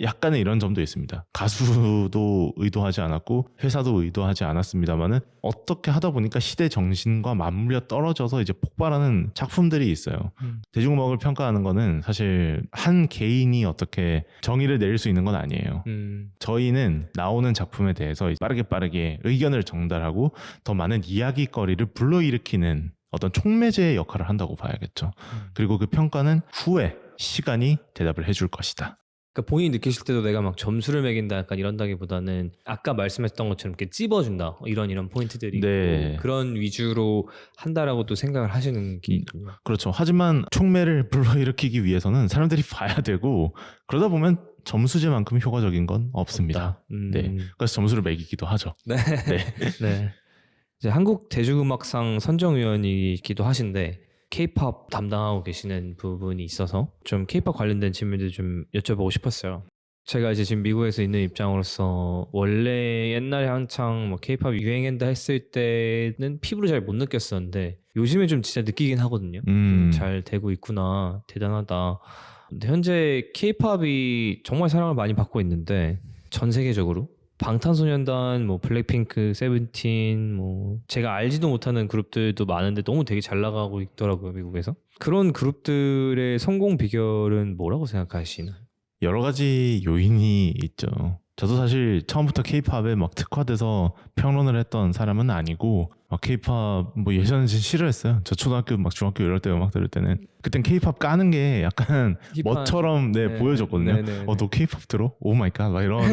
약간의 이런 점도 있습니다. 가수도 의도하지 않았고 회사도 의도하지 않았습니다만은 어떻게 하다 보니까 시대 정신과 맞물려 떨어져서 이제 폭발하는 작품들이 있어요. 대중음악을 평가하는 거는 사실 한 개인이 어떻게 정의를 내릴 수 있는 건 아니에요. 저희는 나오는 작품에 대해서 빠르게 의견을 전달하고 더 많은 이야기거리를 불러일으키는 어떤 촉매제의 역할을 한다고 봐야겠죠. 그리고 그 평가는 후에 시간이 대답을 해줄 것이다. 그러니까 본인이 느끼실 때도 내가 막 점수를 매긴다 약간 이런다기보다는 아까 말씀했던 것처럼 이렇게 찝어준다 이런 포인트들이 네. 있고 그런 위주로 한다라고 또 생각을 하시는 게 있군요. 그렇죠. 하지만 촉매를 불러일으키기 위해서는 사람들이 봐야 되고 그러다 보면 점수제만큼 효과적인 건 없습니다. 네. 그래서 점수를 매기기도 하죠. 네. 네. 네. 이제 한국 대중음악상 선정위원이기도 하신데 K-팝 담당하고 계시는 부분이 있어서 좀 K-팝 관련된 질문들 좀 여쭤보고 싶었어요. 제가 이제 지금 미국에서 있는 입장으로서 원래 옛날에 한창 뭐 K-팝 유행한다 했을 때는 피부로 잘 못 느꼈었는데 요즘에 좀 진짜 느끼긴 하거든요. 잘 되고 있구나, 대단하다. 근데 현재 K-팝이 정말 사랑을 많이 받고 있는데 전 세계적으로 방탄소년단, 뭐 블랙핑크, 세븐틴, 뭐 제가 알지도 못하는 그룹들도 많은데 너무 되게 잘 나가고 있더라고요, 미국에서. 그런 그룹들의 성공 비결은 뭐라고 생각하시나요? 여러 가지 요인이 있죠. 저도 사실 처음부터 K-팝에 막 특화돼서 평론을 했던 사람은 아니고 막 K-팝 뭐 예전엔 진짜 싫어했어요. 저 초등학교 막 중학교 이럴 때 음악 들을 때는 그땐 K-팝 까는 게 약간 멋처럼 네, 보여줬거든요. 너 K-팝 들어? 오 마이 갓 막 이런.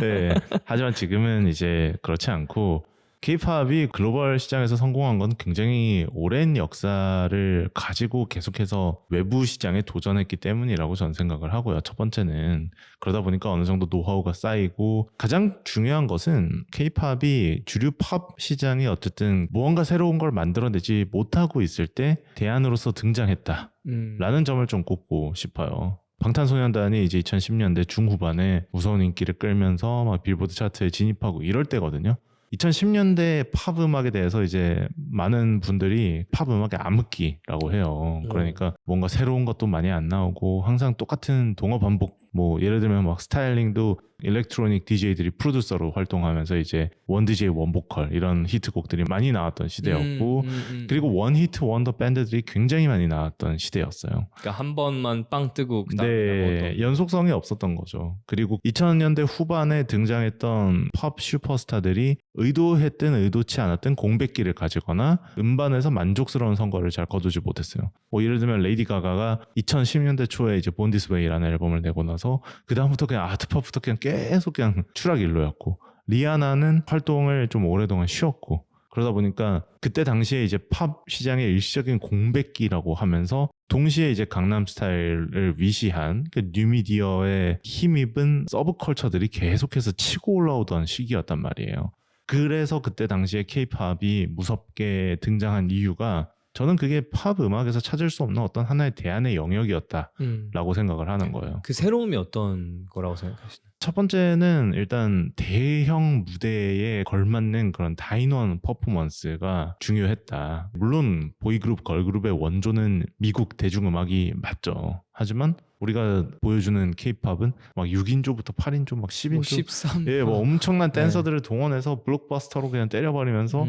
네. 하지만 지금은 이제 그렇지 않고 K-팝이 글로벌 시장에서 성공한 건 굉장히 오랜 역사를 가지고 계속해서 외부 시장에 도전했기 때문이라고 저는 생각을 하고요. 첫 번째는 그러다 보니까 어느 정도 노하우가 쌓이고 가장 중요한 것은 K-팝이 주류 팝 시장이 어쨌든 무언가 새로운 걸 만들어내지 못하고 있을 때 대안으로서 등장했다라는 점을 좀 꼽고 싶어요. 방탄소년단이 이제 2010년대 중후반에 무서운 인기를 끌면서 막 빌보드 차트에 진입하고 이럴 때거든요. 2010년대 팝 음악에 대해서 이제 많은 분들이 팝 음악의 암흑기라고 해요. 그러니까 뭔가 새로운 것도 많이 안 나오고 항상 똑같은 동어 반복, 뭐 예를 들면 막 스타일링도 일렉트로닉 DJ들이 프로듀서로 활동하면서 이제 원 DJ 원 보컬 이런 히트곡들이 많이 나왔던 시대였고 그리고 원 히트 원더 밴드들이 굉장히 많이 나왔던 시대였어요. 그러니까 한 번만 빵 뜨고 그다음에 네, 연속성이 없었던 거죠. 그리고 2000년대 후반에 등장했던 팝 슈퍼스타들이 의도했든 의도치 않았든 공백기를 가지거나 음반에서 만족스러운 성과를 잘 거두지 못했어요. 뭐 예를 들면 레이디 가가가 2010년대 초에 이제 본 디스 웨이라는 앨범을 내고 나서 그 다음부터 그냥 아트팝부터 그냥 계속 그냥 추락일로였고 리아나는 활동을 좀 오랫동안 쉬었고 그러다 보니까 그때 당시에 이제 팝 시장의 일시적인 공백기라고 하면서 동시에 이제 강남스타일을 위시한 그 뉴미디어에 힘입은 서브컬처들이 계속해서 치고 올라오던 시기였단 말이에요. 그래서 그때 당시에 K-팝이 무섭게 등장한 이유가 저는 그게 팝 음악에서 찾을 수 없는 어떤 하나의 대안의 영역이었다라고 생각을 하는 거예요. 그 새로움이 어떤 거라고 생각하시나요? 첫 번째는 일단 대형 무대에 걸맞는 그런 다이너한 퍼포먼스가 중요했다. 물론 보이그룹, 걸그룹의 원조는 미국 대중음악이 맞죠. 하지만 우리가 보여주는 K-팝은 막 6인조부터 8인조, 막 10인조, 뭐 13. 예, 뭐 엄청난 댄서들을 동원해서 블록버스터로 그냥 때려버리면서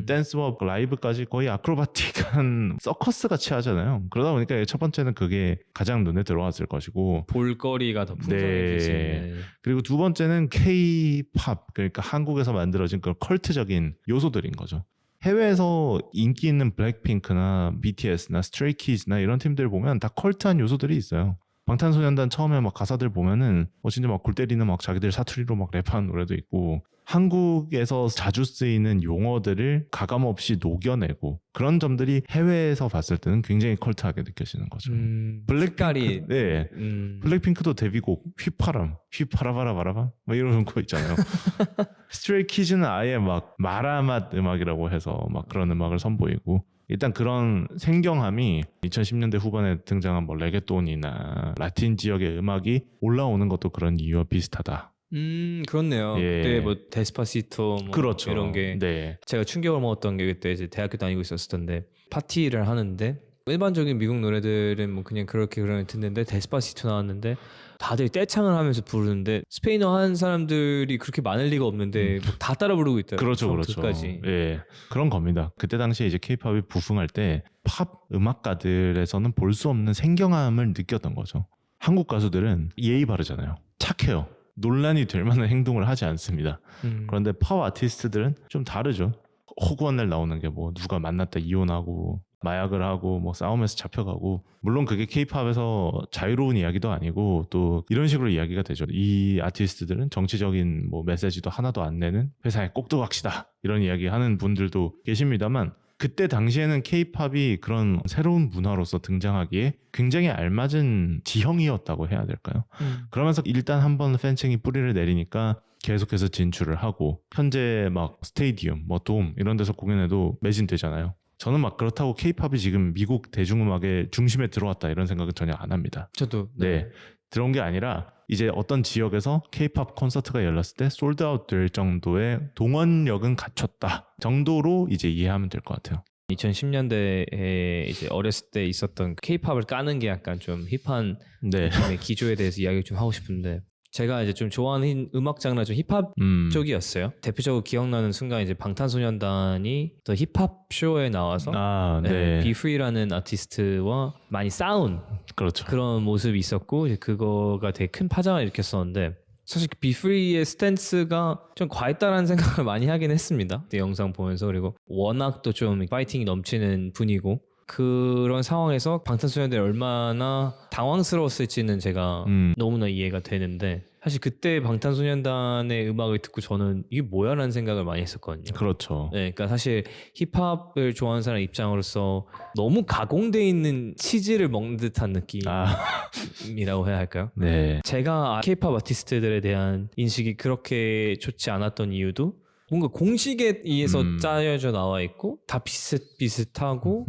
댄스와 라이브까지 거의 아크로바틱한 서커스 같이 하잖아요. 그러다 보니까 첫 번째는 그게 가장 눈에 들어왔을 것이고 볼거리가 더 풍성해지는. 그리고 두 번째는 K-팝, 그러니까 한국에서 만들어진 그런 컬트적인 요소들인 거죠. 해외에서 인기 있는 블랙핑크나 BTS나 스트레이키즈나 이런 팀들 보면 다 컬트한 요소들이 있어요. 방탄소년단 처음에 막 가사들 보면은 진짜 막 골 때리는 막 자기들 사투리로 막 랩하는 노래도 있고 한국에서 자주 쓰이는 용어들을 가감없이 녹여내고 그런 점들이 해외에서 봤을 때는 굉장히 컬트하게 느껴지는 거죠. 색깔이 네. 블랙핑크도 데뷔곡 휘파람, 휘파라바라바라바 막 이런 거 있잖아요. 스트레이키즈는 아예 막 마라맛 음악이라고 해서 막 그런 음악을 선보이고 일단 그런 생경함이 2010년대 후반에 등장한 뭐 레게톤이나 라틴 지역의 음악이 올라오는 것도 그런 이유와 비슷하다. 그렇네요. 예. 그때 뭐 데스파시토 뭐 그렇죠. 이런 게 네. 제가 충격을 먹었던 게 그때 이제 대학교 다니고 있었을 텐데 파티를 하는데 일반적인 미국 노래들은 뭐 그냥 그렇게 그러면 듣는데 데스파시토 나왔는데 다들 떼창을 하면서 부르는데 스페인어 하는 사람들이 그렇게 많을 리가 없는데 다 따라 부르고 있더라고요. 그렇죠, 그렇죠. 끝까지. 예, 그런 겁니다. 그때 당시에 이제 K-팝이 부흥할 때 팝 음악가들에서는 볼 수 없는 생경함을 느꼈던 거죠. 한국 가수들은 예의 바르잖아요. 착해요. 논란이 될 만한 행동을 하지 않습니다. 그런데 팝 아티스트들은 좀 다르죠. 허구한 날 나오는 게 뭐 누가 만났다 이혼하고 마약을 하고 뭐 싸움에서 잡혀가고 물론 그게 K-팝에서 자유로운 이야기도 아니고 또 이런 식으로 이야기가 되죠. 이 아티스트들은 정치적인 뭐 메시지도 하나도 안 내는 회사에 꼭 들어갑시다 이런 이야기 하는 분들도 계십니다만 그때 당시에는 K-팝이 그런 새로운 문화로서 등장하기에 굉장히 알맞은 지형이었다고 해야 될까요? 그러면서 일단 한번 팬층이 뿌리를 내리니까 계속해서 진출을 하고 현재 막 스테디움, 뭐 돔 이런 데서 공연해도 매진되잖아요. 저는 막 그렇다고 K-팝이 지금 미국 대중음악의 중심에 들어왔다 이런 생각은 전혀 안 합니다. 저도 네. 들어온 게 아니라 이제 어떤 지역에서 K-팝 콘서트가 열렸을 때 솔드아웃 될 정도의 동원력은 갖췄다 정도로 이제 이해하면 될 것 같아요. 2010년대에 이제 어렸을 때 있었던 K-팝을 까는 게 약간 좀 힙한 네. 느낌의 기조에 대해서 이야기를 좀 하고 싶은데 제가 이제 좀 좋아하는 음악 장르가 좀 힙합 쪽이었어요. 대표적으로 기억나는 순간 이제 방탄소년단이 더 힙합 쇼에 나와서 비프리라는 아티스트와 많이 싸운 그렇죠. 그런 모습이 있었고 이제 그거가 되게 큰 파장을 일으켰었는데 사실 비프리의 스탠스가 좀 과했다라는 생각을 많이 하긴 했습니다. 그 영상 보면서 그리고 워낙 또 좀 파이팅이 넘치는 분이고 그런 상황에서 방탄소년단이 얼마나 당황스러웠을지는 제가 너무나 이해가 되는데 사실 그때 방탄소년단의 음악을 듣고 저는 이게 뭐야라는 생각을 많이 했었거든요. 그렇죠. 네, 그러니까 사실 힙합을 좋아하는 사람 입장으로서 너무 가공돼 있는 치즈를 먹는 듯한 느낌이라고 해야 할까요? 네. 제가 K-팝 아티스트들에 대한 인식이 그렇게 좋지 않았던 이유도 뭔가 공식에 의해서 짜여져 나와 있고 다 비슷비슷하고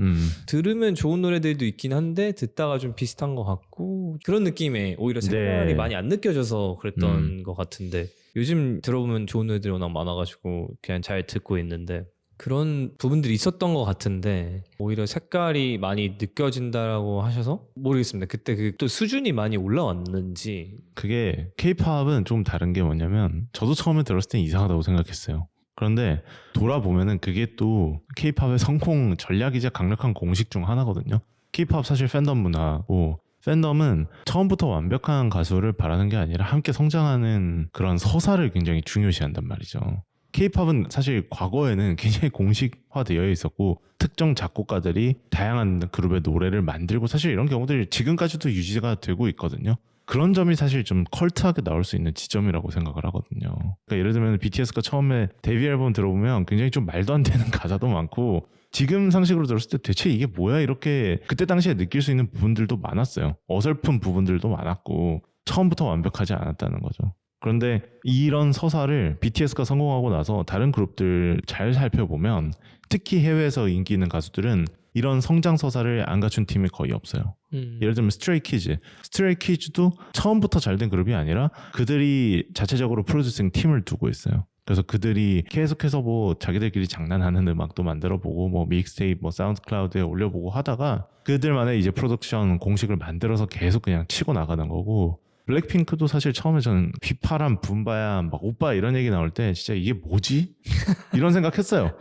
들으면 좋은 노래들도 있긴 한데 듣다가 좀 비슷한 것 같고 그런 느낌에 오히려 색깔이 네. 많이 안 느껴져서 그랬던 것 같은데 요즘 들어보면 좋은 노래들이 워낙 많아가지고 그냥 잘 듣고 있는데 그런 부분들이 있었던 것 같은데 오히려 색깔이 많이 느껴진다라고 하셔서 모르겠습니다. 그때 그 또 수준이 많이 올라왔는지. 그게 K-팝은 좀 다른 게 뭐냐면 저도 처음에 들었을 땐 이상하다고 생각했어요. 그런데 돌아보면은 그게 또 K-팝의 성공 전략이자 강력한 공식 중 하나거든요. K-팝 사실 팬덤 문화고 팬덤은 처음부터 완벽한 가수를 바라는 게 아니라 함께 성장하는 그런 서사를 굉장히 중요시한단 말이죠. K-팝은 사실 과거에는 굉장히 공식화되어 있었고 특정 작곡가들이 다양한 그룹의 노래를 만들고 사실 이런 경우들이 지금까지도 유지가 되고 있거든요. 그런 점이 사실 좀 컬트하게 나올 수 있는 지점이라고 생각을 하거든요. 그러니까 예를 들면 BTS가 처음에 데뷔 앨범 들어보면 굉장히 좀 말도 안 되는 가사도 많고 지금 상식으로 들었을 때 대체 이게 뭐야 이렇게 그때 당시에 느낄 수 있는 부분들도 많았어요. 어설픈 부분들도 많았고 처음부터 완벽하지 않았다는 거죠. 그런데 이런 서사를 BTS가 성공하고 나서 다른 그룹들 잘 살펴보면 특히 해외에서 인기 있는 가수들은 이런 성장 서사를 안 갖춘 팀이 거의 없어요. 예를 들면 스트레이키즈도 처음부터 잘 된 그룹이 아니라 그들이 자체적으로 프로듀싱 팀을 두고 있어요. 그래서 그들이 계속해서 뭐 자기들끼리 장난하는 음악도 만들어보고 뭐 믹스테이프 뭐 사운드 클라우드에 올려보고 하다가 그들만의 이제 프로덕션 공식을 만들어서 계속 그냥 치고 나가는 거고 블랙핑크도 사실 처음에 저는 휘파람, 붐바야, 막 오빠 이런 얘기 나올 때 진짜 이게 뭐지? 이런 생각했어요.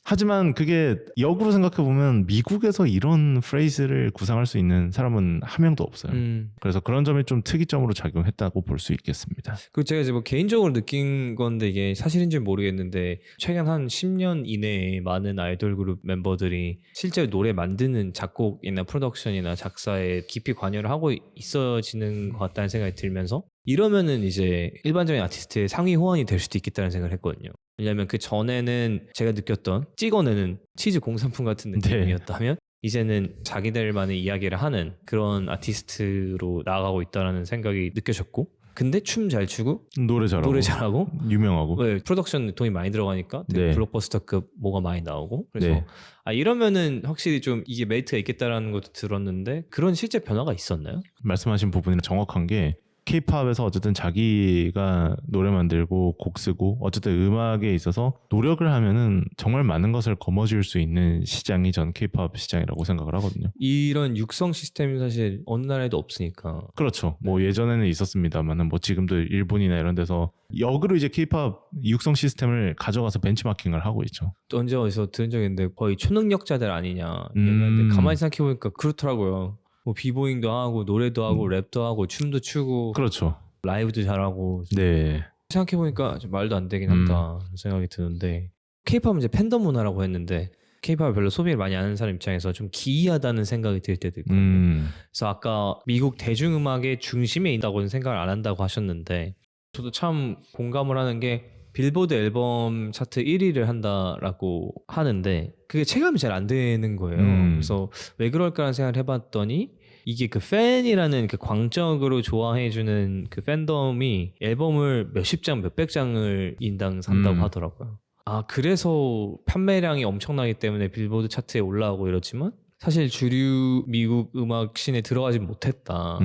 하지만 그게 역으로 생각해보면 미국에서 이런 프레이즈를 구상할 수 있는 사람은 한 명도 없어요. 그래서 그런 점이 좀 특이점으로 작용했다고 볼 수 있겠습니다. 그리고 제가 이제 뭐 개인적으로 느낀 건데 이게 사실인지는 모르겠는데 최근 한 10년 이내에 많은 아이돌 그룹 멤버들이 실제로 노래 만드는 작곡이나 프로덕션이나 작사에 깊이 관여를 하고 있어지는 것 같다는 생각이 들면서 이러면은 이제 일반적인 아티스트의 상위 호환이 될 수도 있겠다는 생각을 했거든요. 왜냐하면 그 전에는 제가 느꼈던 찍어내는 치즈 공산품 같은 느낌이었다면 이제는 자기들만의 이야기를 하는 그런 아티스트로 나아가고 있다는 생각이 느껴졌고 근데 춤 잘 추고 노래 잘하고 유명하고 네, 프로덕션 돈이 많이 들어가니까 되게 네. 블록버스터급 뭐가 많이 나오고 그래서 네. 이러면은 확실히 좀 이게 메리트가 있겠다라는 것도 들었는데 그런 실제 변화가 있었나요? 말씀하신 부분이 정확한 게 K-팝에서 어쨌든 자기가 노래 만들고 곡 쓰고 어쨌든 음악에 있어서 노력을 하면은 정말 많은 것을 거머쥘 수 있는 시장이 전 K-팝 시장이라고 생각을 하거든요. 이런 육성 시스템이 사실 어느 나라에도 없으니까. 그렇죠. 뭐 예전에는 있었습니다만은 뭐 지금도 일본이나 이런 데서 역으로 이제 K-팝 육성 시스템을 가져가서 벤치마킹을 하고 있죠. 또 언제 어디서 들은 적이 있는데 거의 초능력자들 아니냐. 근데 가만히 생각해보니까 그렇더라고요. 뭐 비보잉도 하고 노래도 하고 랩도 하고 춤도 추고 그렇죠. 라이브도 잘하고 네. 생각해보니까 좀 말도 안 되긴 한다 생각이 드는데 K-팝은 이제 팬덤 문화라고 했는데 K-팝을 별로 소비를 많이 하는 사람 입장에서 좀 기이하다는 생각이 들 때도 있거든요. 그래서 아까 미국 대중음악의 중심에 있다고는 생각을 안 한다고 하셨는데 저도 참 공감을 하는 게 빌보드 앨범 차트 1위를 한다라고 하는데 그게 체감이 잘 안 되는 거예요. 그래서 왜 그럴까라는 생각을 해봤더니 이게 그 팬이라는 그 광적으로 좋아해주는 그 팬덤이 앨범을 몇십 장, 몇백 장을 인당 산다고 하더라고요. 그래서 판매량이 엄청나기 때문에 빌보드 차트에 올라오고 이렇지만 사실 주류 미국 음악 씬에 들어가지 못했다.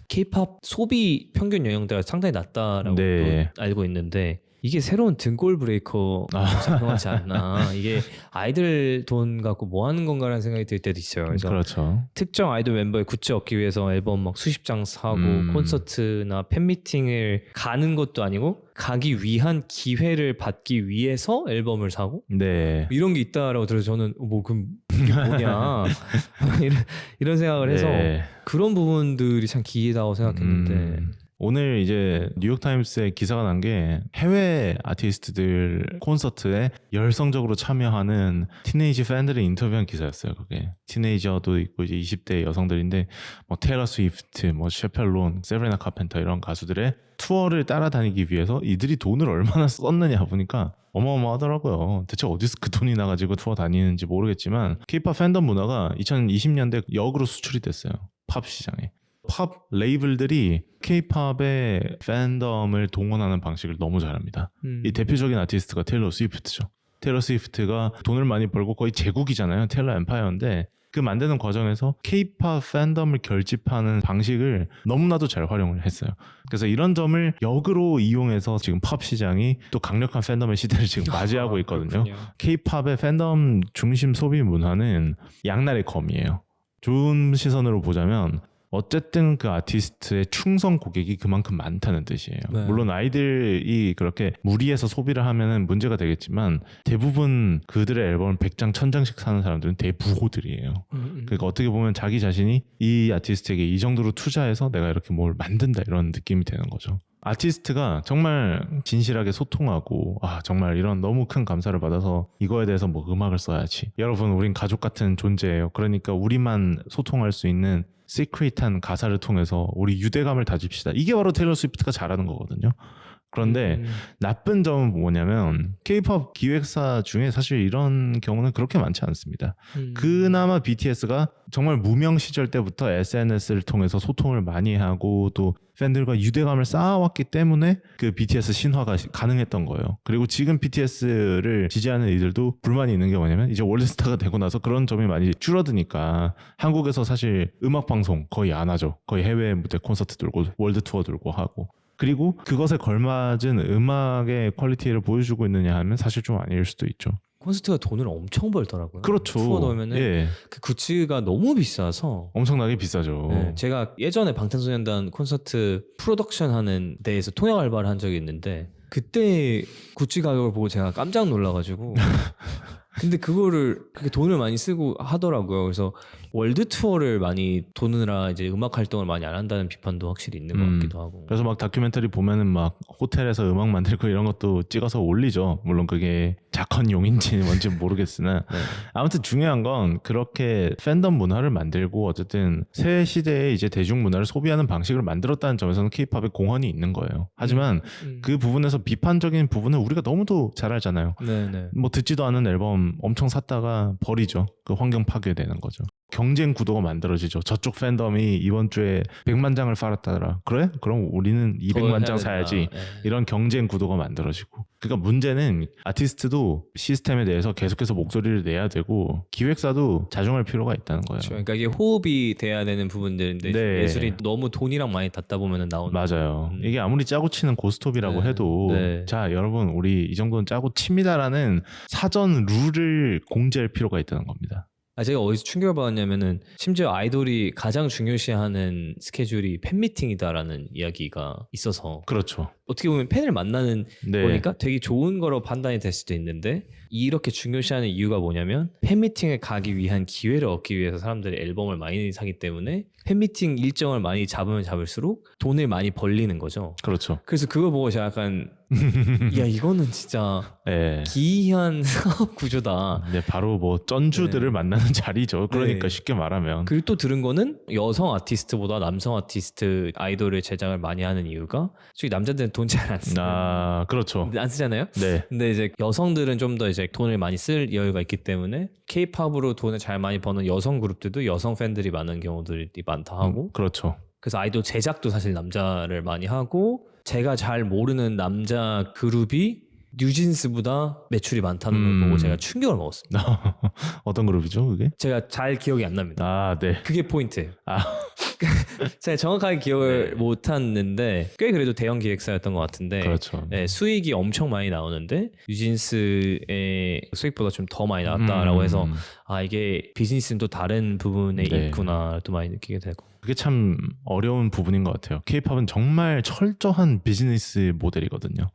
K-팝 소비 평균 연령대가 상당히 낮다라고 네. 알고 있는데 이게 새로운 등골 브레이커 작용하지 않나. 이게 아이들 돈 갖고 뭐 하는 건가라는 생각이 들 때도 있어요. 그래서 그렇죠. 특정 아이돌 멤버의 굿즈 얻기 위해서 앨범 막 수십 장 사고 콘서트나 팬미팅을 가는 것도 아니고 가기 위한 기회를 받기 위해서 앨범을 사고 네. 이런 게 있다라고 들어서 저는 뭐 그럼 이게 뭐냐 이런 생각을 해서 네. 그런 부분들이 참 기이하다고 생각했는데 오늘 이제 뉴욕타임스에 기사가 난 게 해외 아티스트들 콘서트에 열성적으로 참여하는 티네이지 팬들을 인터뷰한 기사였어요. 그게 티네이저도 있고 이제 20대 여성들인데 뭐 테일러 스위프트, 뭐 셰펠론, 세브리나 카펜터 이런 가수들의 투어를 따라다니기 위해서 이들이 돈을 얼마나 썼느냐 보니까 어마어마하더라고요. 대체 어디서 그 돈이 나가지고 투어 다니는지 모르겠지만 K-팝 팬덤 문화가 2020년대 역으로 수출이 됐어요. 팝 시장에. 팝 레이블들이 K-팝의 팬덤을 동원하는 방식을 너무 잘합니다. 이 대표적인 아티스트가 테일러 스위프트죠. 테일러 스위프트가 돈을 많이 벌고 거의 제국이잖아요. 테일러 엠파이어인데 그 만드는 과정에서 K-팝 팬덤을 결집하는 방식을 너무나도 잘 활용을 했어요. 그래서 이런 점을 역으로 이용해서 지금 팝 시장이 또 강력한 팬덤의 시대를 지금 맞이하고 있거든요. K-팝의 팬덤 중심 소비 문화는 양날의 검이에요. 좋은 시선으로 보자면 어쨌든 그 아티스트의 충성 고객이 그만큼 많다는 뜻이에요. 네. 물론 아이들이 그렇게 무리해서 소비를 하면은 문제가 되겠지만 대부분 그들의 앨범을 100장, 1000장씩 사는 사람들은 대부호들이에요. 그러니까 어떻게 보면 자기 자신이 이 아티스트에게 이 정도로 투자해서 내가 이렇게 뭘 만든다 이런 느낌이 되는 거죠. 아티스트가 정말 진실하게 소통하고 정말 이런 너무 큰 감사를 받아서 이거에 대해서 뭐 음악을 써야지. 여러분 우린 가족 같은 존재예요. 그러니까 우리만 소통할 수 있는 시크릿한 가사를 통해서 우리 유대감을 다집시다. 이게 바로 테일러 스위프트가 잘하는 거거든요. 그런데 나쁜 점은 뭐냐면 K-팝 기획사 중에 사실 이런 경우는 그렇게 많지 않습니다. 그나마 BTS가 정말 무명 시절 때부터 SNS를 통해서 소통을 많이 하고 또 팬들과 유대감을 쌓아왔기 때문에 그 BTS 신화가 가능했던 거예요. 그리고 지금 BTS를 지지하는 이들도 불만이 있는 게 뭐냐면 이제 월드스타가 되고 나서 그런 점이 많이 줄어드니까 한국에서 사실 음악 방송 거의 안 하죠. 거의 해외 무대 콘서트 들고 월드 투어 들고 하고 그리고 그것에 걸맞은 음악의 퀄리티를 보여주고 있느냐 하면 사실 좀 아닐 수도 있죠. 콘서트가 돈을 엄청 벌더라고요. 그렇죠. 투어 넣으면은 예. 그 굿즈가 너무 비싸서 엄청나게 비싸죠. 네, 제가 예전에 방탄소년단 콘서트 프로덕션 하는 데에서 통역 알바를 한 적이 있는데 그때 굿즈 가격을 보고 제가 깜짝 놀라가지고 근데 그게 돈을 많이 쓰고 하더라고요. 그래서 월드 투어를 많이 도느라 이제 음악 활동을 많이 안 한다는 비판도 확실히 있는 것 같기도 하고. 그래서 막 다큐멘터리 보면은 막 호텔에서 음악 만들고 이런 것도 찍어서 올리죠. 물론 그게 작헌용인지 뭔지 모르겠으나 네. 아무튼 중요한 건 그렇게 팬덤 문화를 만들고 어쨌든 새 시대의 이제 대중 문화를 소비하는 방식을 만들었다는 점에서는 K-팝의 공헌이 있는 거예요. 하지만 그 부분에서 비판적인 부분은 우리가 너무도 잘 알잖아요. 네네. 뭐 듣지도 않은 앨범 엄청 샀다가 버리죠. 그 환경 파괴되는 거죠. 경쟁 구도가 만들어지죠. 저쪽 팬덤이 이번 주에 100만 장을 팔았다더라. 그래? 그럼 우리는 200만 장 사야지. 네. 이런 경쟁 구도가 만들어지고. 그러니까 문제는 아티스트도 시스템에 대해서 계속해서 목소리를 내야 되고 기획사도 자중할 필요가 있다는 거예요. 그렇죠. 그러니까 이게 호흡이 돼야 되는 부분들인데 네. 예술이 너무 돈이랑 많이 닿다 보면 나오는. 맞아요. 이게 아무리 짜고 치는 고스톱이라고 네. 해도 네. 자 여러분 우리 이 정도는 짜고 칩니다라는 사전 룰을 공지할 필요가 있다는 겁니다. 제가 어디서 충격을 받았냐면은 심지어 아이돌이 가장 중요시하는 스케줄이 팬미팅이다라는 이야기가 있어서 그렇죠. 어떻게 보면 팬을 만나는 네. 거니까 되게 좋은 거로 판단이 될 수도 있는데 이렇게 중요시하는 이유가 뭐냐면 팬미팅에 가기 위한 기회를 얻기 위해서 사람들이 앨범을 많이 사기 때문에 팬미팅 일정을 많이 잡으면 잡을수록 돈을 많이 벌리는 거죠. 그렇죠. 그래서 그걸 보고 제가 약간 야 이거는 진짜 네. 기이한 사업 구조다. 네, 바로 뭐 쩐주들을 만나는 자리죠. 그러니까 네. 쉽게 말하면. 그리고 또 들은 거는 여성 아티스트보다 남성 아티스트 아이돌을 제작을 많이 하는 이유가 솔직히 남자들은 돈 잘 안 쓰잖아요. 그렇죠. 안 쓰잖아요. 네. 근데 이제 여성들은 좀 더 이제 돈을 많이 쓸 여유가 있기 때문에 K-팝으로 돈을 잘 많이 버는 여성 그룹들도 여성 팬들이 많은 경우들이 많다 하고 그렇죠. 그래서 아이돌 제작도 사실 남자를 많이 하고 제가 잘 모르는 남자 그룹이 뉴진스보다 매출이 많다는 걸 보고 제가 충격을 먹었습니다. 어떤 그룹이죠, 그게? 제가 잘 기억이 안 납니다. 네. 그게 포인트예요. 아. 제가 정확하게 기억을 못 하는데 꽤 그래도 대형 기획사였던 것 같은데 그렇죠. 네, 수익이 엄청 많이 나오는데 뉴진스의 수익보다 좀 더 많이 나왔다라고 해서 이게 비즈니스는 또 다른 부분에 네. 있구나 또 많이 느끼게 되고 그게 참 어려운 부분인 것 같아요. K-팝은 정말 철저한 비즈니스 모델이거든요.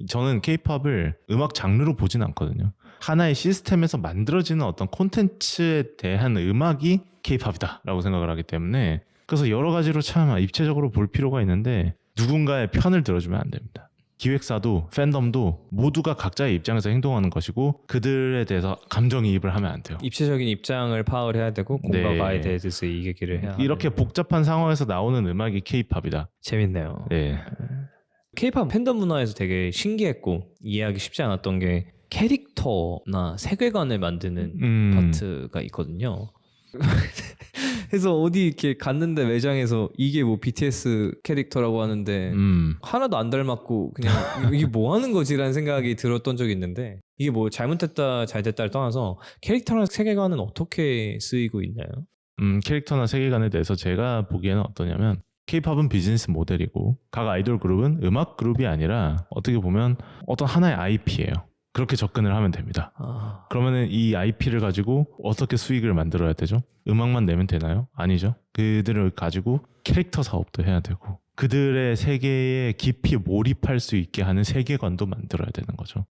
저는 K-팝을 음악 장르로 보진 않거든요. 하나의 시스템에서 만들어지는 어떤 콘텐츠에 대한 음악이 K-팝이다 라고 생각을 하기 때문에 그래서 여러 가지로 참 입체적으로 볼 필요가 있는데 누군가의 편을 들어주면 안 됩니다. 기획사도 팬덤도 모두가 각자의 입장에서 행동하는 것이고 그들에 대해서 감정이입을 하면 안 돼요. 입체적인 입장을 파악을 해야 되고 공과 네. 가에 대해서 얘기를 해야 이렇게 하는. 복잡한 상황에서 나오는 음악이 K-팝이다. 재밌네요. 네. K-팝 팬덤 문화에서 되게 신기했고 이해하기 쉽지 않았던 게 캐릭터나 세계관을 만드는 파트가 있거든요. 그래서 어디 이렇게 갔는데 매장에서 이게 뭐 BTS 캐릭터라고 하는데 하나도 안 닮았고 그냥 이게 뭐 하는 거지라는 생각이 들었던 적이 있는데 이게 뭐 잘못됐다 잘됐다를 떠나서 캐릭터나 세계관은 어떻게 쓰이고 있나요? 캐릭터나 세계관에 대해서 제가 보기에는 어떠냐면 K-팝은 비즈니스 모델이고 각 아이돌 그룹은 음악 그룹이 아니라 어떻게 보면 어떤 하나의 IP예요. 그렇게 접근을 하면 됩니다. 그러면은 이 IP를 가지고 어떻게 수익을 만들어야 되죠? 음악만 내면 되나요? 아니죠. 그들을 가지고 캐릭터 사업도 해야 되고 그들의 세계에 깊이 몰입할 수 있게 하는 세계관도 만들어야 되는 거죠.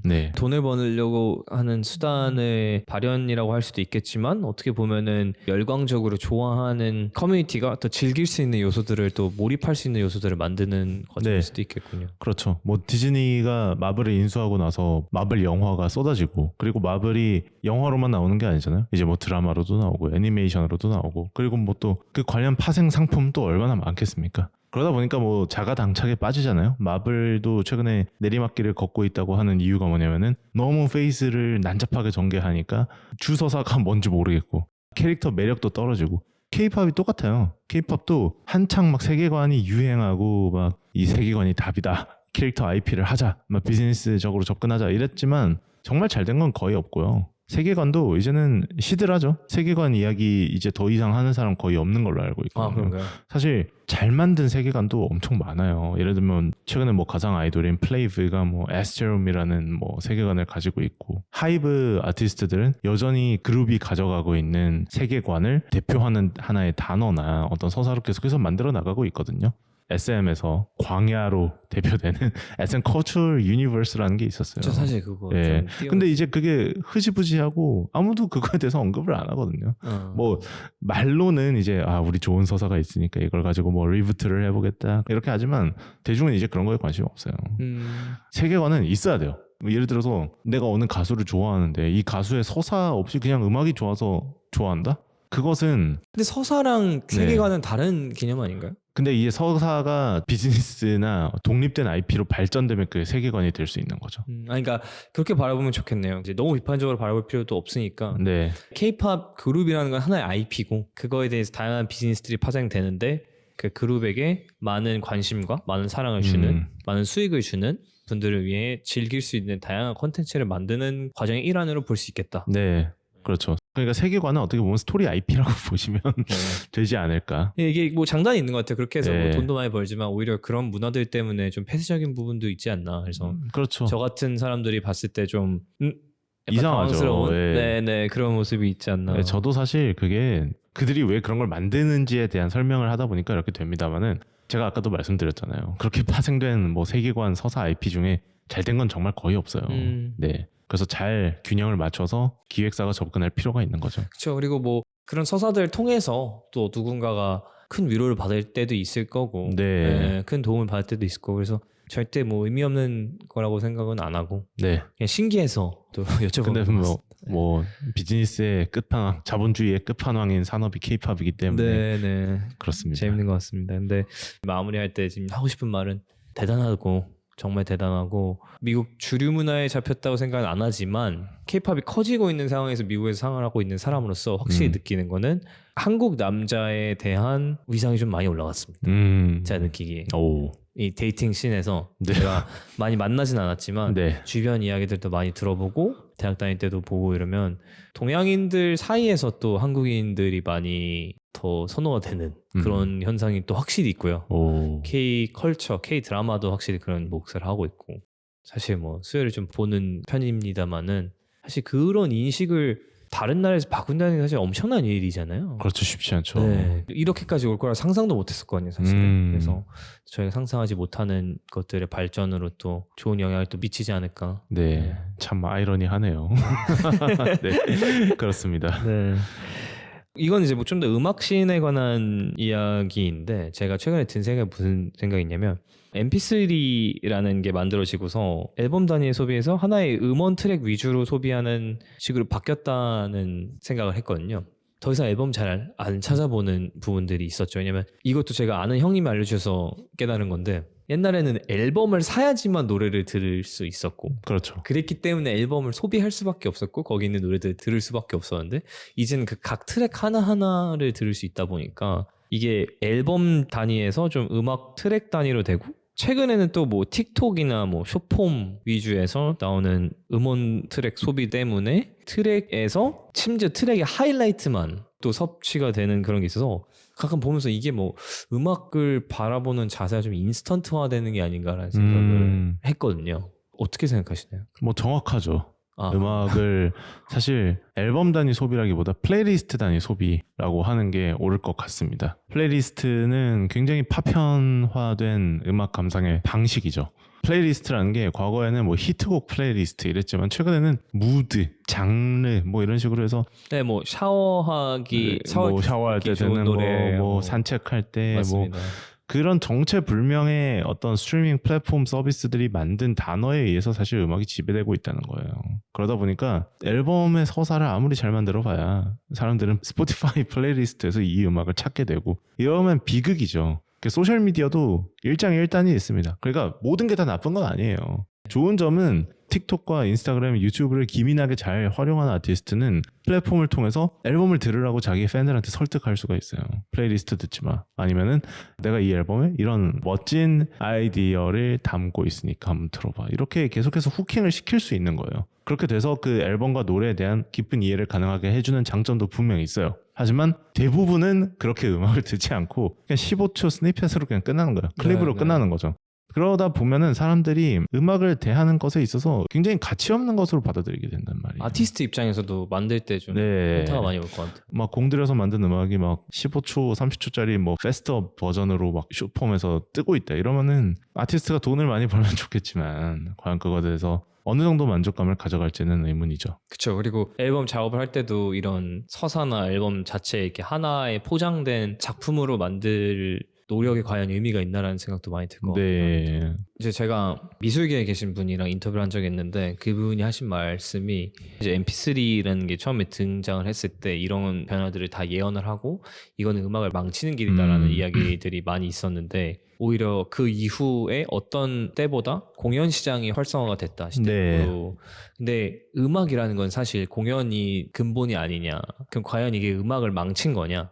네. 돈을 버느려고 하는 수단의 발현이라고 할 수도 있겠지만 어떻게 보면은 열광적으로 좋아하는 커뮤니티가 더 즐길 수 있는 요소들을 또 몰입할 수 있는 요소들을 만드는 과정일 네. 수도 있겠군요. 그렇죠. 뭐 디즈니가 마블을 인수하고 나서 마블 영화가 쏟아지고 그리고 마블이 영화로만 나오는 게 아니잖아요. 이제 뭐 드라마로도 나오고 애니메이션으로도 나오고 그리고 뭐 또 그 관련 파생 상품도 얼마나 많겠습니까? 그러다 보니까 뭐 자가당착에 빠지잖아요. 마블도 최근에 내리막길을 걷고 있다고 하는 이유가 뭐냐면은 너무 페이스를 난잡하게 전개하니까 주서사가 뭔지 모르겠고 캐릭터 매력도 떨어지고 K-팝이 똑같아요. K-팝도 한창 막 세계관이 유행하고 막 이 세계관이 답이다. 캐릭터 IP를 하자. 막 비즈니스적으로 접근하자 이랬지만 정말 잘 된 건 거의 없고요. 세계관도 이제는 시들하죠. 세계관 이야기 이제 더 이상 하는 사람 거의 없는 걸로 알고 있거든요. 그런가요? 사실 잘 만든 세계관도 엄청 많아요. 예를 들면 최근에 뭐 가상 아이돌인 플레이브가 뭐 에스테롬이라는 뭐 세계관을 가지고 있고 하이브 아티스트들은 여전히 그룹이 가져가고 있는 세계관을 대표하는 하나의 단어나 어떤 서사로 계속해서 만들어 나가고 있거든요. SM에서 광야로 대표되는 SM Culture Universe라는 게 있었어요. 저 사실 그거 예. 좀 띄워. 근데 이제 그게 흐지부지하고 아무도 그거에 대해서 언급을 안 하거든요. 뭐 말로는 이제 우리 좋은 서사가 있으니까 이걸 가지고 뭐 리부트를 해보겠다 이렇게 하지만 대중은 이제 그런 거에 관심이 없어요. 세계관은 있어야 돼요. 예를 들어서 내가 어느 가수를 좋아하는데 이 가수의 서사 없이 그냥 음악이 좋아서 좋아한다? 그것은 근데 서사랑 세계관은 다른 개념 아닌가요? 근데 이게 서사가 비즈니스나 독립된 IP로 발전되면 그 세계관이 될 수 있는 거죠. 그러니까 그렇게 바라보면 좋겠네요. 이제 너무 비판적으로 바라볼 필요도 없으니까. 네. K-팝 그룹이라는 건 하나의 IP고 그거에 대해서 다양한 비즈니스들이 파생되는데 그 그룹에게 많은 관심과 많은 사랑을 주는 많은 수익을 주는 분들을 위해 즐길 수 있는 다양한 콘텐츠를 만드는 과정의 일환으로 볼 수 있겠다. 네. 그렇죠. 그러니까 세계관은 어떻게 보면 스토리 IP라고 보시면 되지 않을까. 이게 뭐 장단이 있는 것 같아요. 그렇게 해서 네. 뭐 돈도 많이 벌지만 오히려 그런 문화들 때문에 좀 폐쇄적인 부분도 있지 않나. 그래서 그렇죠. 저 같은 사람들이 봤을 때 좀 이상하죠. 당황스러운 네. 네네 그런 모습이 있지 않나. 네, 저도 사실 그게 그들이 왜 그런 걸 만드는지에 대한 설명을 하다 보니까 이렇게 됩니다만은 제가 아까도 말씀드렸잖아요. 그렇게 파생된 뭐 세계관 서사 IP 중에 잘된 건 정말 거의 없어요. 네. 그래서 잘 균형을 맞춰서 기획사가 접근할 필요가 있는 거죠. 그렇죠. 그리고 뭐 그런 서사들을 통해서 또 누군가가 큰 위로를 받을 때도 있을 거고, 네. 큰 도움을 받을 때도 있을 거고, 그래서 절대 뭐 의미 없는 거라고 생각은 안 하고 네. 그냥 신기해서 또 여쭤보는 근데 뭐 비즈니스의 끝판왕, 자본주의의 끝판왕인 산업이 K-팝이기 때문에 네네 그렇습니다. 재밌는 것 같습니다. 근데 마무리할 때 지금 하고 싶은 말은 대단하고 정말 대단하고 미국 주류 문화에 잡혔다고 생각은 안 하지만 K-팝이 커지고 있는 상황에서 미국에서 생활을 하고 있는 사람으로서 확실히 느끼는 거는 한국 남자에 대한 위상이 좀 많이 올라갔습니다. 제가 느끼기에 오. 이 데이팅 씬에서 네. 제가 많이 만나진 않았지만 네. 주변 이야기들도 많이 들어보고 대학 다닐 때도 보고 이러면 동양인들 사이에서 또 한국인들이 많이 더 선호가 되는 그런 현상이 또 확실히 있고요. 오. K 컬처, K 드라마도 확실히 그런 몫을 하고 있고 사실 뭐 수혜를 좀 보는 편입니다만은 사실 그런 인식을 다른 나라에서 바꾼다는 게 사실 엄청난 일이잖아요. 그렇죠. 쉽지 않죠. 네. 이렇게까지 올 거라 상상도 못했었거든요, 사실은. 그래서 저희가 상상하지 못하는 것들의 발전으로 또 좋은 영향을 또 미치지 않을까. 네. 참 아이러니하네요. 네. 그렇습니다. 네. 이건 이제 뭐 좀 더 음악 씬에 관한 이야기인데 제가 최근에 든 생각이 무슨 생각이냐면 MP3라는 게 만들어지고서 앨범 단위의 소비에서 하나의 음원 트랙 위주로 소비하는 식으로 바뀌었다는 생각을 했거든요. 더 이상 앨범 잘 안 찾아보는 부분들이 있었죠. 왜냐면 이것도 제가 아는 형님이 알려주셔서 깨달은 건데 옛날에는 앨범을 사야지만 노래를 들을 수 있었고 그렇죠. 그랬기 때문에 앨범을 소비할 수밖에 없었고 거기 있는 노래들을 들을 수밖에 없었는데 이제는 그 각 트랙 하나하나를 들을 수 있다 보니까 이게 앨범 단위에서 좀 음악 트랙 단위로 되고 최근에는 또 뭐 틱톡이나 뭐 숏폼 위주에서 나오는 음원 트랙 소비 때문에 트랙에서 심지어 트랙의 하이라이트만 또 섭취가 되는 그런 게 있어서 가끔 보면서 이게 뭐 음악을 바라보는 자세가 좀 인스턴트화 되는 게 아닌가라는 생각을 했거든요. 어떻게 생각하시나요? 뭐 정확하죠. 아, 음악을 사실 앨범 단위 소비라기보다 플레이리스트 단위 소비라고 하는 게 옳을 것 같습니다. 플레이리스트는 굉장히 파편화된 음악 감상의 방식이죠. 플레이리스트라는 게 과거에는 뭐 히트곡 플레이리스트 이랬지만 최근에는 무드, 장르 뭐 이런 식으로 해서 네, 뭐 샤워하기 뭐 샤워할 때 좋은 듣는 노래, 거, 뭐 산책할 때 뭐 맞습니다. 그런 정체불명의 어떤 스트리밍 플랫폼 서비스들이 만든 단어에 의해서 사실 음악이 지배되고 있다는 거예요. 그러다 보니까 앨범의 서사를 아무리 잘 만들어봐야 사람들은 스포티파이 플레이리스트에서 이 음악을 찾게 되고 이러면 비극이죠. 소셜미디어도 일장일단이 있습니다. 그러니까 모든 게 다 나쁜 건 아니에요. 좋은 점은 틱톡과 인스타그램, 유튜브를 기민하게 잘 활용하는 아티스트는 플랫폼을 통해서 앨범을 들으라고 자기 팬들한테 설득할 수가 있어요. 플레이리스트 듣지 마. 아니면은 내가 이 앨범에 이런 멋진 아이디어를 담고 있으니까 한번 들어봐. 이렇게 계속해서 후킹을 시킬 수 있는 거예요. 그렇게 돼서 그 앨범과 노래에 대한 깊은 이해를 가능하게 해주는 장점도 분명히 있어요. 하지만 대부분은 그렇게 음악을 듣지 않고 그냥 15초 스니펫으로 그냥 끝나는 거예요. 클립으로 네. 끝나는 거죠. 그러다 보면은 사람들이 음악을 대하는 것에 있어서 굉장히 가치 없는 것으로 받아들이게 된단 말이에요. 아티스트 입장에서도 만들 때 좀 네. 현타가 많이 올 것 같아요. 막 공들여서 만든 음악이 막 15초, 30초짜리 뭐 페스트업 버전으로 막 슈폼에서 뜨고 있다. 이러면은 아티스트가 돈을 많이 벌면 좋겠지만 과연 그거에 대해서 어느 정도 만족감을 가져갈지는 의문이죠. 그렇죠. 그리고 앨범 작업을 할 때도 이런 서사나 앨범 자체에 이렇게 하나의 포장된 작품으로 만들 노력에 과연 의미가 있나라는 생각도 많이 들 것 같아요. 네. 이제 제가 미술계에 계신 분이랑 인터뷰를 한 적이 있는데 그분이 하신 말씀이 이제 MP3라는 게 처음에 등장을 했을 때 이런 변화들을 다 예언을 하고 이거는 음악을 망치는 길이다라는 이야기들이 많이 있었는데 오히려 그 이후에 어떤 때보다 공연 시장이 활성화가 됐다 시대로. 근데 음악이라는 건 사실 공연이 근본이 아니냐. 그럼 과연 이게 음악을 망친 거냐?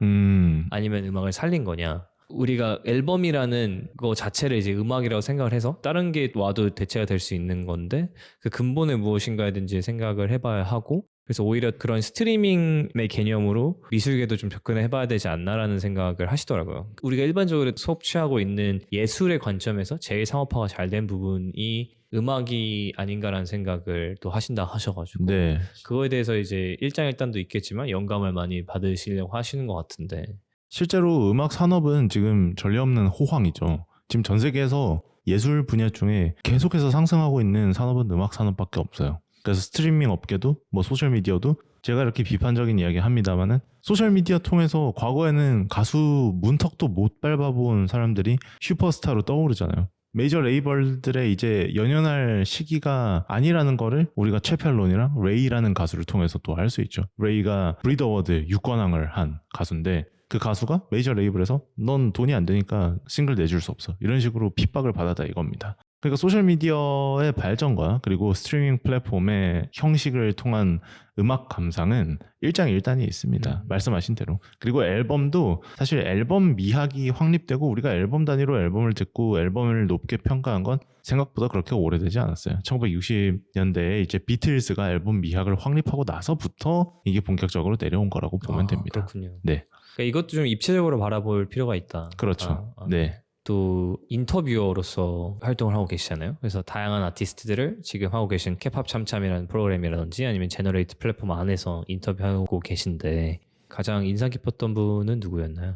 아니면 음악을 살린 거냐? 우리가 앨범이라는 거 자체를 이제 음악이라고 생각을 해서 다른 게 와도 대체가 될 수 있는 건데 그 근본은 무엇인가에 대해 생각을 해봐야 하고 그래서 오히려 그런 스트리밍의 개념으로 미술계도 좀 접근해 봐야 되지 않나라는 생각을 하시더라고요. 우리가 일반적으로 섭취하고 있는 예술의 관점에서 제일 상업화가 잘 된 부분이 음악이 아닌가라는 생각을 또 하신다 하셔가지고 네. 그거에 대해서 이제 일장일단도 있겠지만 영감을 많이 받으시려고 하시는 것 같은데 실제로 음악 산업은 지금 전례 없는 호황이죠. 지금 전 세계에서 예술 분야 중에 계속해서 상승하고 있는 산업은 음악 산업밖에 없어요. 그래서 스트리밍 업계도 뭐 소셜미디어도 제가 이렇게 비판적인 이야기 합니다만은 소셜미디어 통해서 과거에는 가수 문턱도 못 밟아본 사람들이 슈퍼스타로 떠오르잖아요. 메이저 레이벌들의 이제 연연할 시기가 아니라는 거를 우리가 최펠론이랑 레이라는 가수를 통해서 또 알 수 있죠. 레이가 브리드 어워드 6관왕을 한 가수인데 그 가수가 메이저 레이블에서 넌 돈이 안 되니까 싱글 내줄 수 없어 이런 식으로 핍박을 받았다 이겁니다. 그러니까 소셜미디어의 발전과 그리고 스트리밍 플랫폼의 형식을 통한 음악 감상은 일장일단이 있습니다. 말씀하신 대로. 그리고 앨범도 사실 앨범 미학이 확립되고 우리가 앨범 단위로 앨범을 듣고 앨범을 높게 평가한 건 생각보다 그렇게 오래되지 않았어요. 1960년대에 이제 비틀즈가 앨범 미학을 확립하고 나서부터 이게 본격적으로 내려온 거라고 보면 됩니다. 그렇군요. 네. 그러니까 이것도 좀 입체적으로 바라볼 필요가 있다. 그렇죠. 네. 또 인터뷰어로서 활동을 하고 계시잖아요. 그래서 다양한 아티스트들을 지금 하고 계신 케팝 참참이라는 프로그램이라든지 아니면 제너레이트 플랫폼 안에서 인터뷰하고 계신데 가장 인상 깊었던 분은 누구였나요?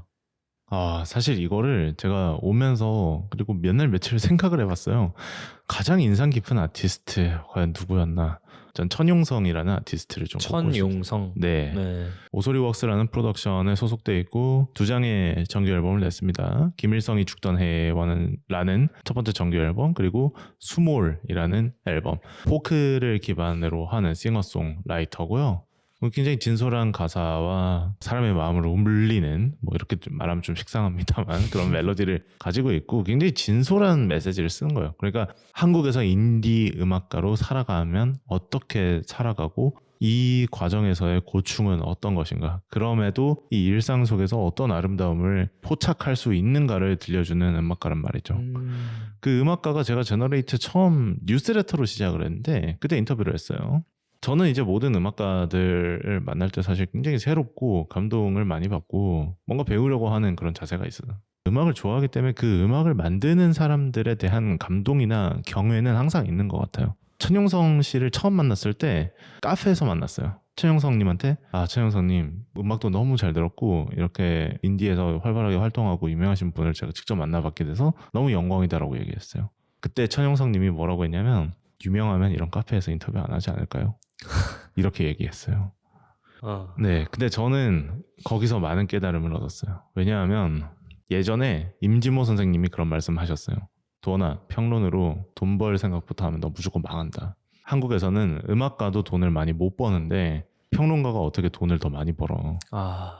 사실 이거를 제가 오면서 그리고 몇 날 며칠 생각을 해봤어요. 가장 인상 깊은 아티스트 과연 누구였나? 전 천용성이라는 아티스트를 좀 꼽고 싶어요. 천용성. 네. 네. 오소리웍스라는 프로덕션에 소속돼 있고 2장의 정규 앨범을 냈습니다. 김일성이 죽던 해와는 첫 번째 정규 앨범, 그리고 수몰이라는 앨범. 포크를 기반으로 하는 싱어송라이터고요. 굉장히 진솔한 가사와 사람의 마음을 울리는, 뭐 이렇게 좀 말하면 좀 식상합니다만 그런 멜로디를 가지고 있고 굉장히 진솔한 메시지를 쓰는 거예요. 그러니까 한국에서 인디 음악가로 살아가면 어떻게 살아가고 이 과정에서의 고충은 어떤 것인가, 그럼에도 이 일상 속에서 어떤 아름다움을 포착할 수 있는가를 들려주는 음악가란 말이죠. 그 음악가가 제가 제너레이트 처음 뉴스레터로 시작을 했는데 그때 인터뷰를 했어요. 저는 이제 모든 음악가들을 만날 때 사실 굉장히 새롭고 감동을 많이 받고 뭔가 배우려고 하는 그런 자세가 있어요. 음악을 좋아하기 때문에 그 음악을 만드는 사람들에 대한 감동이나 경외는 항상 있는 것 같아요. 천용성 씨를 처음 만났을 때 카페에서 만났어요. 천용성님한테 천용성님 음악도 너무 잘 들었고 이렇게 인디에서 활발하게 활동하고 유명하신 분을 제가 직접 만나봤게 돼서 너무 영광이다라고 얘기했어요. 그때 천용성님이 뭐라고 했냐면 유명하면 이런 카페에서 인터뷰 안 하지 않을까요? 이렇게 얘기했어요. 네, 근데 저는 거기서 많은 깨달음을 얻었어요. 왜냐하면 예전에 임진모 선생님이 그런 말씀하셨어요. 도원아, 평론으로 돈 벌 생각부터 하면 너 무조건 망한다. 한국에서는 음악가도 돈을 많이 못 버는데 평론가가 어떻게 돈을 더 많이 벌어.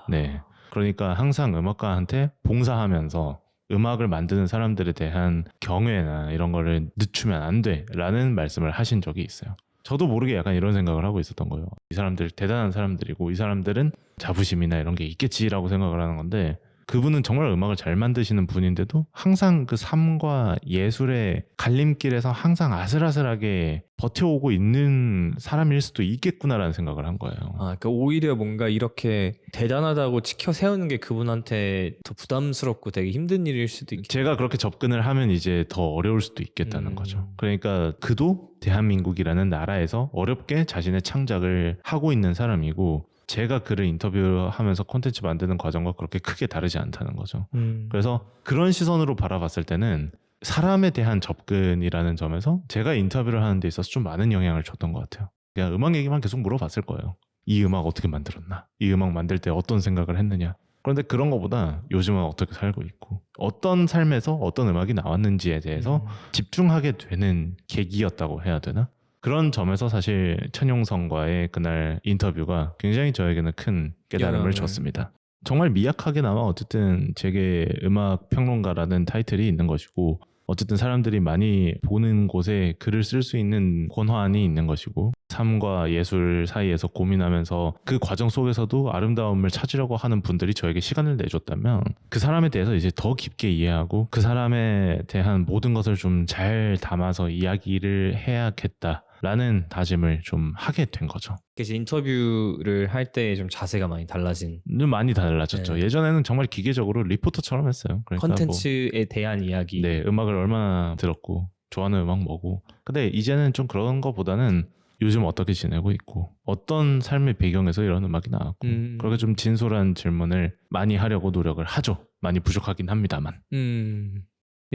네, 그러니까 항상 음악가한테 봉사하면서 음악을 만드는 사람들에 대한 경외나 이런 거를 늦추면 안 돼라는 말씀을 하신 적이 있어요. 저도 모르게 약간 이런 생각을 하고 있었던 거예요. 이 사람들 대단한 사람들이고 이 사람들은 자부심이나 이런 게 있겠지라고 생각을 하는 건데 그분은 정말 음악을 잘 만드시는 분인데도 항상 그 삶과 예술의 갈림길에서 항상 아슬아슬하게 버텨오고 있는 사람일 수도 있겠구나라는 생각을 한 거예요. 그러니까 오히려 뭔가 이렇게 대단하다고 지켜 세우는 게 그분한테 더 부담스럽고 되게 힘든 일일 수도 있겠 제가 그렇게 접근을 하면 이제 더 어려울 수도 있겠다는 거죠. 그러니까 그도 대한민국이라는 나라에서 어렵게 자신의 창작을 하고 있는 사람이고 제가 그를 인터뷰하면서 콘텐츠 만드는 과정과 그렇게 크게 다르지 않다는 거죠. 그래서 그런 시선으로 바라봤을 때는 사람에 대한 접근이라는 점에서 제가 인터뷰를 하는 데 있어서 좀 많은 영향을 줬던 것 같아요. 그냥 음악 얘기만 계속 물어봤을 거예요. 이 음악 어떻게 만들었나? 이 음악 만들 때 어떤 생각을 했느냐? 그런데 그런 것보다 요즘은 어떻게 살고 있고 어떤 삶에서 어떤 음악이 나왔는지에 대해서 집중하게 되는 계기였다고 해야 되나? 그런 점에서 사실 천용성과의 그날 인터뷰가 굉장히 저에게는 큰 깨달음을 줬습니다. 정말 미약하게나마 어쨌든 제게 음악 평론가라는 타이틀이 있는 것이고 어쨌든 사람들이 많이 보는 곳에 글을 쓸 수 있는 권한이 있는 것이고 삶과 예술 사이에서 고민하면서 그 과정 속에서도 아름다움을 찾으려고 하는 분들이 저에게 시간을 내줬다면 그 사람에 대해서 이제 더 깊게 이해하고 그 사람에 대한 모든 것을 좀 잘 담아서 이야기를 해야겠다 라는 다짐을 좀 하게 된 거죠. 그래서 인터뷰를 할 때 좀 자세가 많이 달라진 좀 많이 달라졌죠. 네. 예전에는 정말 기계적으로 리포터처럼 했어요. 그러니까 컨텐츠에 대한 이야기. 네, 음악을 얼마나 들었고 좋아하는 음악 뭐고. 근데 이제는 좀 그런 거보다는 요즘 어떻게 지내고 있고 어떤 삶의 배경에서 이런 음악이 나왔고 그렇게 좀 진솔한 질문을 많이 하려고 노력을 하죠. 많이 부족하긴 합니다만.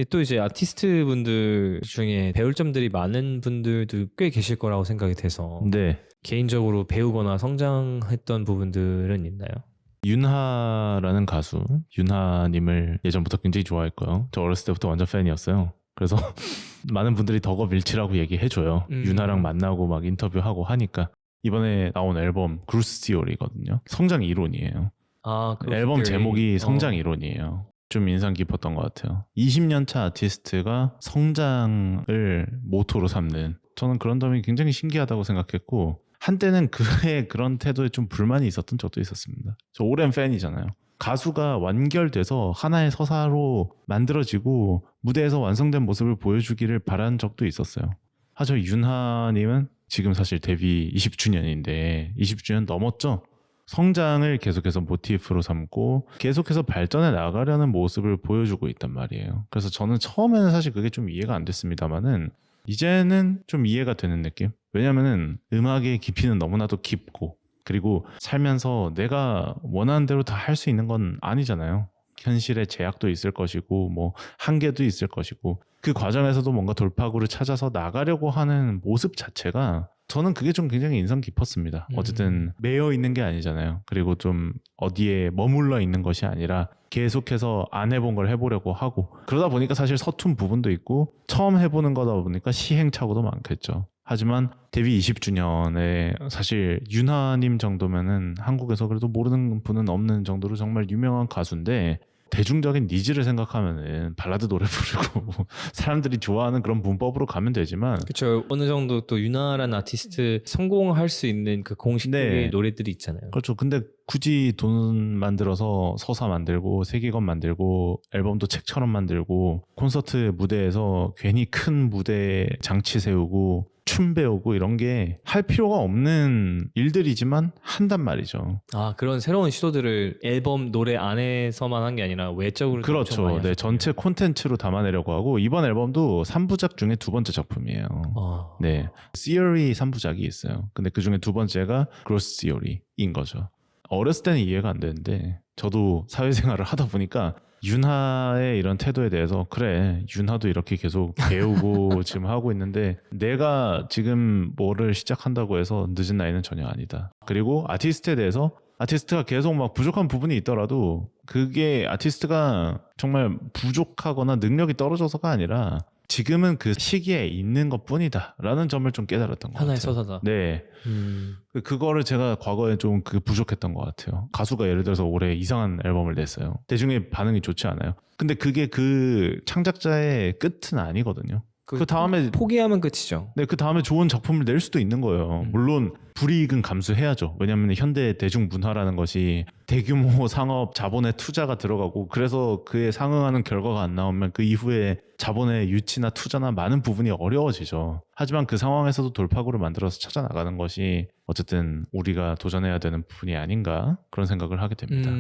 또 이제 아티스트 분들 중에 배울 점들이 많은 분들도 꽤 계실 거라고 생각이 돼서 네. 개인적으로 배우거나 성장했던 부분들은 있나요? 윤하라는 가수, 윤하님을 예전부터 굉장히 좋아했고요. 저 어렸을 때부터 완전 팬이었어요. 그래서 많은 분들이 덕업 일치라고 얘기해줘요. 윤하랑 만나고 막 인터뷰하고 하니까. 이번에 나온 앨범 그루스 시오리거든요. 성장 이론이에요. 앨범 제목이 성장 이론이에요. 좀 인상 깊었던 것 같아요. 20년 차 아티스트가 성장을 모토로 삼는, 저는 그런 점이 굉장히 신기하다고 생각했고 한때는 그의 그런 태도에 좀 불만이 있었던 적도 있었습니다. 저 오랜 팬이잖아요. 가수가 완결돼서 하나의 서사로 만들어지고 무대에서 완성된 모습을 보여주기를 바란 적도 있었어요. 하지만 윤하님은 지금 사실 데뷔 20주년인데 20주년 넘었죠? 성장을 계속해서 모티프로 삼고 계속해서 발전해 나가려는 모습을 보여주고 있단 말이에요. 그래서 저는 처음에는 사실 그게 좀 이해가 안 됐습니다만은 이제는 좀 이해가 되는 느낌? 왜냐면은 음악의 깊이는 너무나도 깊고 그리고 살면서 내가 원하는 대로 다 할 수 있는 건 아니잖아요. 현실의 제약도 있을 것이고 뭐 한계도 있을 것이고 그 과정에서도 뭔가 돌파구를 찾아서 나가려고 하는 모습 자체가 저는 그게 좀 굉장히 인상 깊었습니다. 어쨌든 매여 있는 게 아니잖아요. 그리고 좀 어디에 머물러 있는 것이 아니라 계속해서 안 해본 걸 해보려고 하고 그러다 보니까 사실 서툰 부분도 있고 처음 해보는 거다 보니까 시행착오도 많겠죠. 하지만 데뷔 20주년에 사실 윤하님 정도면은 한국에서 그래도 모르는 분은 없는 정도로 정말 유명한 가수인데 대중적인 니즈를 생각하면은 발라드 노래 부르고 사람들이 좋아하는 그런 문법으로 가면 되지만 그렇죠. 어느 정도 또 유나란 아티스트 성공할 수 있는 그 공식적인 네. 노래들이 있잖아요. 그렇죠. 근데 굳이 돈 만들어서 서사 만들고 세계관 만들고 앨범도 책처럼 만들고 콘서트 무대에서 괜히 큰 무대 장치 세우고 춤 배우고 이런 게 할 필요가 없는 일들이지만 한단 말이죠. 아, 그런 새로운 시도들을 앨범 노래 안에서만 한 게 아니라 외적으로 엄청 그렇죠. 많이 네, 하셨군요. 전체 콘텐츠로 담아내려고 하고 이번 앨범도 3부작 중에 두 번째 작품이에요. 네, Theory 3부작이 있어요. 근데 그 중에 두 번째가 Gross Theory인 거죠. 어렸을 때는 이해가 안 되는데 저도 사회생활을 하다 보니까 윤하의 이런 태도에 대해서 그래 윤하도 이렇게 계속 배우고 지금 하고 있는데 내가 지금 뭐를 시작한다고 해서 늦은 나이는 전혀 아니다. 그리고 아티스트에 대해서 아티스트가 계속 막 부족한 부분이 있더라도 그게 아티스트가 정말 부족하거나 능력이 떨어져서가 아니라 지금은 그 시기에 있는 것뿐이다 라는 점을 좀 깨달았던 것 하나의 같아요. 서사다. 네. 그거를 제가 과거에 좀 그 부족했던 것 같아요. 가수가 예를 들어서 올해 이상한 앨범을 냈어요. 대중의 반응이 좋지 않아요. 근데 그게 그 창작자의 끝은 아니거든요. 그 다음에 포기하면 끝이죠. 네, 그 다음에 좋은 작품을 낼 수도 있는 거예요. 물론 불이익은 감수해야죠. 왜냐하면 현대 대중 문화라는 것이 대규모 상업 자본의 투자가 들어가고 그래서 그에 상응하는 결과가 안 나오면 그 이후에 자본의 유치나 투자나 많은 부분이 어려워지죠. 하지만 그 상황에서도 돌파구를 만들어서 찾아나가는 것이 어쨌든 우리가 도전해야 되는 부분이 아닌가 그런 생각을 하게 됩니다.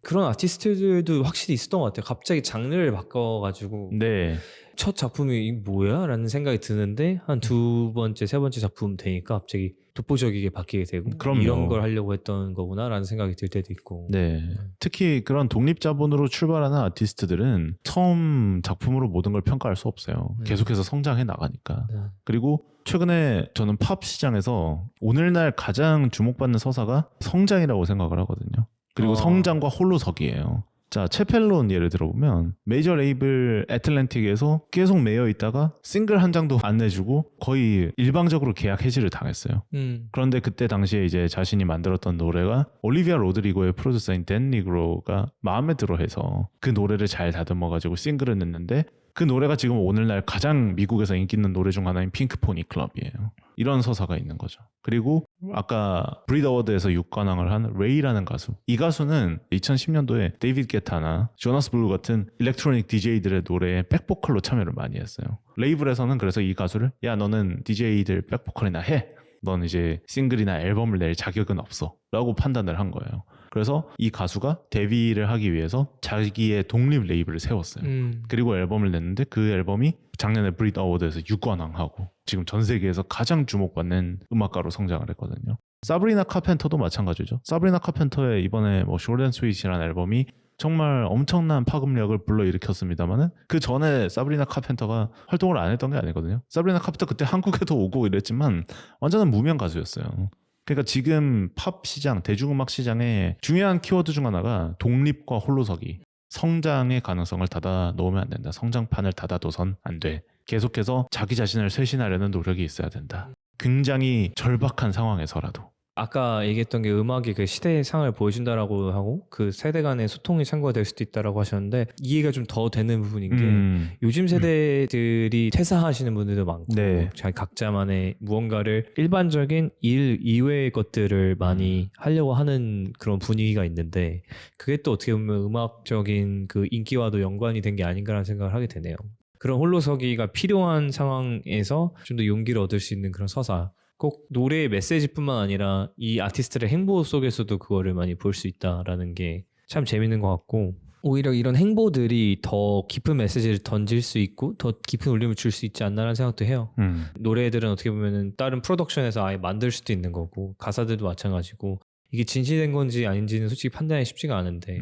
그런 아티스트들도 확실히 있었던 것 같아요. 갑자기 장르를 바꿔가지고 네. 첫 작품이 이게 뭐야? 라는 생각이 드는데 한 두 번째, 세 번째 작품 되니까 갑자기 독보적이게 바뀌게 되고 그럼요. 이런 걸 하려고 했던 거구나 라는 생각이 들 때도 있고. 네. 특히 그런 독립자본으로 출발하는 아티스트들은 처음 작품으로 모든 걸 평가할 수 없어요. 계속해서 성장해 나가니까. 네. 그리고 최근에 저는 팝 시장에서 오늘날 가장 주목받는 서사가 성장이라고 생각을 하거든요. 그리고 성장과 홀로서기예요. 자, 채펠론 예를 들어보면 메이저 레이블 애틀랜틱에서 계속 매여 있다가 싱글 한 장도 안 내주고 거의 일방적으로 계약 해지를 당했어요. 그런데 그때 당시에 이제 자신이 만들었던 노래가 올리비아 로드리고의 프로듀서인 댄 니그로가 마음에 들어해서 그 노래를 잘 다듬어가지고 싱글을 냈는데 그 노래가 지금 오늘날 가장 미국에서 인기 있는 노래 중 하나인 핑크 포니 클럽이에요. 이런 서사가 있는 거죠. 그리고 아까 브리드 어워드에서 6관왕을 한 레이라는 가수. 이 가수는 2010년도에 데이비드 게타나 조나스 블루 같은 일렉트로닉 DJ들의 노래에 백보컬로 참여를 많이 했어요. 레이블에서는 그래서 이 가수를 야 너는 DJ들 백보컬이나 해. 넌 이제 싱글이나 앨범을 낼 자격은 없어 라고 판단을 한 거예요. 그래서 이 가수가 데뷔를 하기 위해서 자기의 독립 레이블을 세웠어요. 그리고 앨범을 냈는데 그 앨범이 작년에 브리드 어워드에서 6관왕하고 지금 전 세계에서 가장 주목받는 음악가로 성장을 했거든요. 사브리나 카펜터도 마찬가지죠. 사브리나 카펜터의 이번에 뭐 숏 앤 스윗이라는 앨범이 정말 엄청난 파급력을 불러일으켰습니다만은 그 전에 사브리나 카펜터가 활동을 안 했던 게 아니거든요. 사브리나 카펜터 그때 한국에도 오고 이랬지만 완전한 무명 가수였어요. 그러니까 지금 팝 시장, 대중음악 시장의 중요한 키워드 중 하나가 독립과 홀로서기, 성장의 가능성을 닫아 놓으면 안 된다. 성장판을 닫아둬선 안 돼. 계속해서 자기 자신을 쇄신하려는 노력이 있어야 된다. 굉장히 절박한 상황에서라도. 아까 얘기했던 게 음악이 그 시대의 상을 보여준다라고 하고 그 세대 간의 소통이 창구가 될 수도 있다라고 하셨는데 이해가 좀 더 되는 부분인 게 요즘 세대들이 퇴사하시는 분들도 많고 네. 자기 각자만의 무언가를 일반적인 일 이외의 것들을 많이 하려고 하는 그런 분위기가 있는데 그게 또 어떻게 보면 음악적인 그 인기와도 연관이 된 게 아닌가라는 생각을 하게 되네요. 그런 홀로서기가 필요한 상황에서 좀 더 용기를 얻을 수 있는 그런 서사 꼭 노래의 메시지뿐만 아니라 이 아티스트의 행보 속에서도 그거를 많이 볼 수 있다라는 게 참 재밌는 것 같고 오히려 이런 행보들이 더 깊은 메시지를 던질 수 있고 더 깊은 울림을 줄 수 있지 않나라는 생각도 해요. 노래들은 어떻게 보면 다른 프로덕션에서 아예 만들 수도 있는 거고 가사들도 마찬가지고 이게 진실된 건지 아닌지는 솔직히 판단이 쉽지가 않은데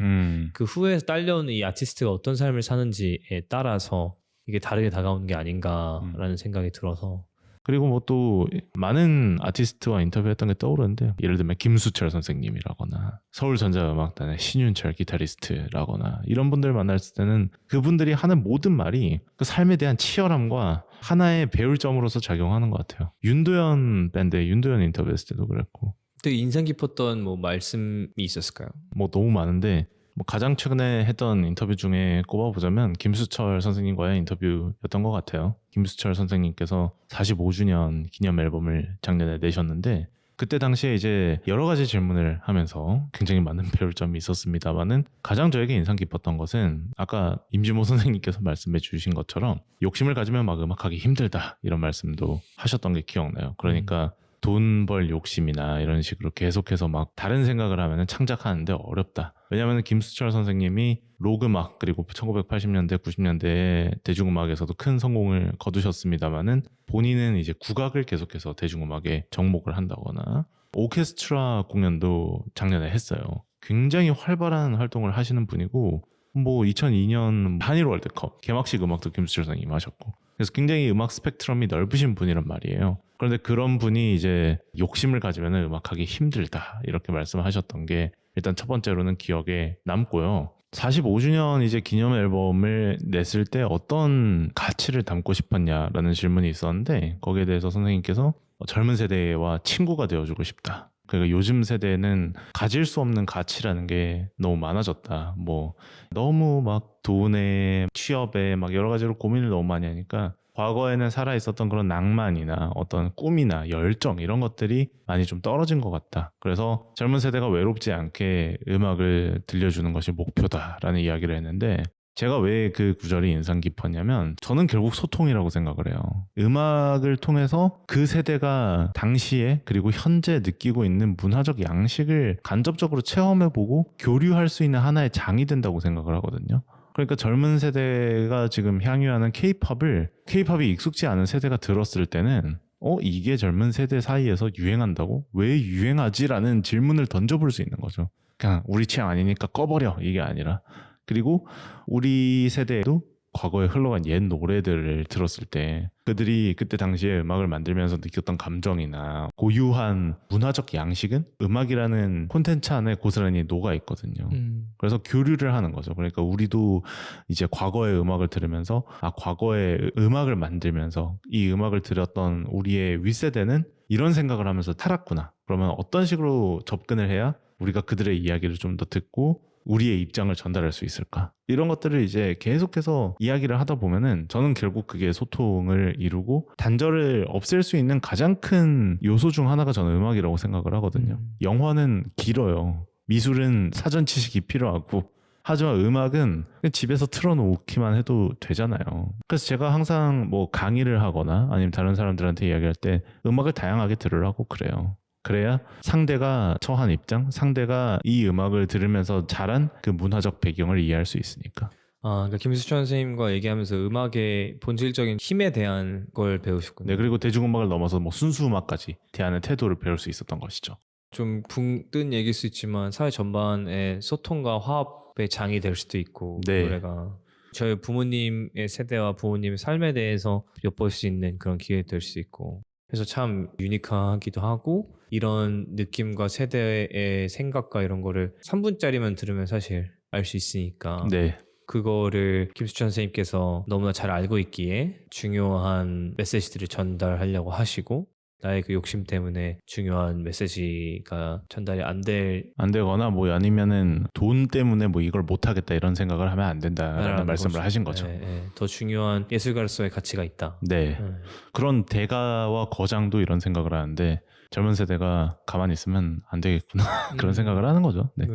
그 후에 딸려오는 이 아티스트가 어떤 삶을 사는지에 따라서 이게 다르게 다가오는 게 아닌가라는 생각이 들어서 그리고 뭐 또 많은 아티스트와 인터뷰했던 게 떠오르는데 예를 들면 김수철 선생님이라거나 서울전자음악단의 신윤철 기타리스트라거나 이런 분들 만났을 때는 그분들이 하는 모든 말이 그 삶에 대한 치열함과 하나의 배울 점으로서 작용하는 것 같아요. 윤도현 밴드의 윤도현 인터뷰했을 때도 그랬고 되게 인상 깊었던 뭐 말씀이 있었을까요? 뭐 너무 많은데 뭐 가장 최근에 했던 인터뷰 중에 꼽아보자면 김수철 선생님과의 인터뷰였던 것 같아요. 김수철 선생님께서 45주년 기념 앨범을 작년에 내셨는데 그때 당시에 이제 여러 가지 질문을 하면서 굉장히 많은 배울 점이 있었습니다만은 가장 저에게 인상 깊었던 것은 아까 임진모 선생님께서 말씀해 주신 것처럼 욕심을 가지면 막 음악하기 힘들다 이런 말씀도 하셨던 게 기억나요. 그러니까 돈 벌 욕심이나 이런 식으로 계속해서 막 다른 생각을 하면 창작하는데 어렵다. 왜냐하면 김수철 선생님이 록 음악 그리고 1980년대 90년대 대중음악에서도 큰 성공을 거두셨습니다마는 본인은 이제 국악을 계속해서 대중음악에 접목을 한다거나 오케스트라 공연도 작년에 했어요. 굉장히 활발한 활동을 하시는 분이고 뭐 2002년 한일 월드컵 개막식 음악도 김수철 선생님이 하셨고 그래서 굉장히 음악 스펙트럼이 넓으신 분이란 말이에요. 그런데 그런 분이 이제 욕심을 가지면 음악하기 힘들다 이렇게 말씀하셨던 게 일단 첫 번째로는 기억에 남고요. 45주년 이제 기념 앨범을 냈을 때 어떤 가치를 담고 싶었냐라는 질문이 있었는데 거기에 대해서 선생님께서 젊은 세대와 친구가 되어주고 싶다. 그러니까 요즘 세대는 가질 수 없는 가치라는 게 너무 많아졌다. 뭐 너무 막 돈에 취업에 막 여러 가지로 고민을 너무 많이 하니까 과거에는 살아 있었던 그런 낭만이나 어떤 꿈이나 열정 이런 것들이 많이 좀 떨어진 것 같다. 그래서 젊은 세대가 외롭지 않게 음악을 들려주는 것이 목표다라는 이야기를 했는데 제가 왜 그 구절이 인상 깊었냐면 저는 결국 소통이라고 생각을 해요. 음악을 통해서 그 세대가 당시에 그리고 현재 느끼고 있는 문화적 양식을 간접적으로 체험해보고 교류할 수 있는 하나의 장이 된다고 생각을 하거든요. 그러니까 젊은 세대가 지금 향유하는 K-팝이 익숙지 않은 세대가 들었을 때는 이게 젊은 세대 사이에서 유행한다고? 왜 유행하지?라는 질문을 던져볼 수 있는 거죠. 그냥 우리 취향 아니니까 꺼버려 이게 아니라 그리고 우리 세대에도 과거에 흘러간 옛 노래들을 들었을 때 그들이 그때 당시에 음악을 만들면서 느꼈던 감정이나 고유한 문화적 양식은 음악이라는 콘텐츠 안에 고스란히 녹아 있거든요. 그래서 교류를 하는 거죠. 그러니까 우리도 이제 과거의 음악을 들으면서 과거의 음악을 만들면서 이 음악을 들었던 우리의 윗세대는 이런 생각을 하면서 살았구나. 그러면 어떤 식으로 접근을 해야 우리가 그들의 이야기를 좀 더 듣고 우리의 입장을 전달할 수 있을까? 이런 것들을 이제 계속해서 이야기를 하다 보면은 저는 결국 그게 소통을 이루고 단절을 없앨 수 있는 가장 큰 요소 중 하나가 저는 음악이라고 생각을 하거든요. 영화는 길어요. 미술은 사전 지식이 필요하고 하지만 음악은 그냥 집에서 틀어놓기만 해도 되잖아요. 그래서 제가 항상 뭐 강의를 하거나 아니면 다른 사람들한테 이야기할 때 음악을 다양하게 들으라고 그래요. 그래야 상대가 처한 입장, 상대가 이 음악을 들으면서 자란 그 문화적 배경을 이해할 수 있으니까. 그러니까 김수철 선생님과 얘기하면서 음악의 본질적인 힘에 대한 걸 배우셨군요. 네, 그리고 대중음악을 넘어서 뭐 순수 음악까지 대하는 태도를 배울 수 있었던 것이죠. 좀 붕 뜬 얘기일 수 있지만 사회 전반의 소통과 화합의 장이 될 수도 있고 네. 노래가 저희 부모님의 세대와 부모님의 삶에 대해서 엿볼 수 있는 그런 기회 될 수 있고 그래서 참 유니크하기도 하고 이런 느낌과 세대의 생각과 이런 거를 3분짜리만 들으면 사실 알 수 있으니까 네. 그거를 김수철 선생님께서 너무나 잘 알고 있기에 중요한 메시지들을 전달하려고 하시고 나의 그 욕심 때문에 중요한 메시지가 전달이 안 되거나 뭐 아니면은 돈 때문에 뭐 이걸 못하겠다 이런 생각을 하면 안 된다라는 말씀을 거죠. 하신 거죠. 더 중요한 예술가로서의 가치가 있다. 네. 그런 대가와 거장도 이런 생각을 하는데 젊은 세대가 가만히 있으면 안 되겠구나 그런 생각을 하는 거죠. 네.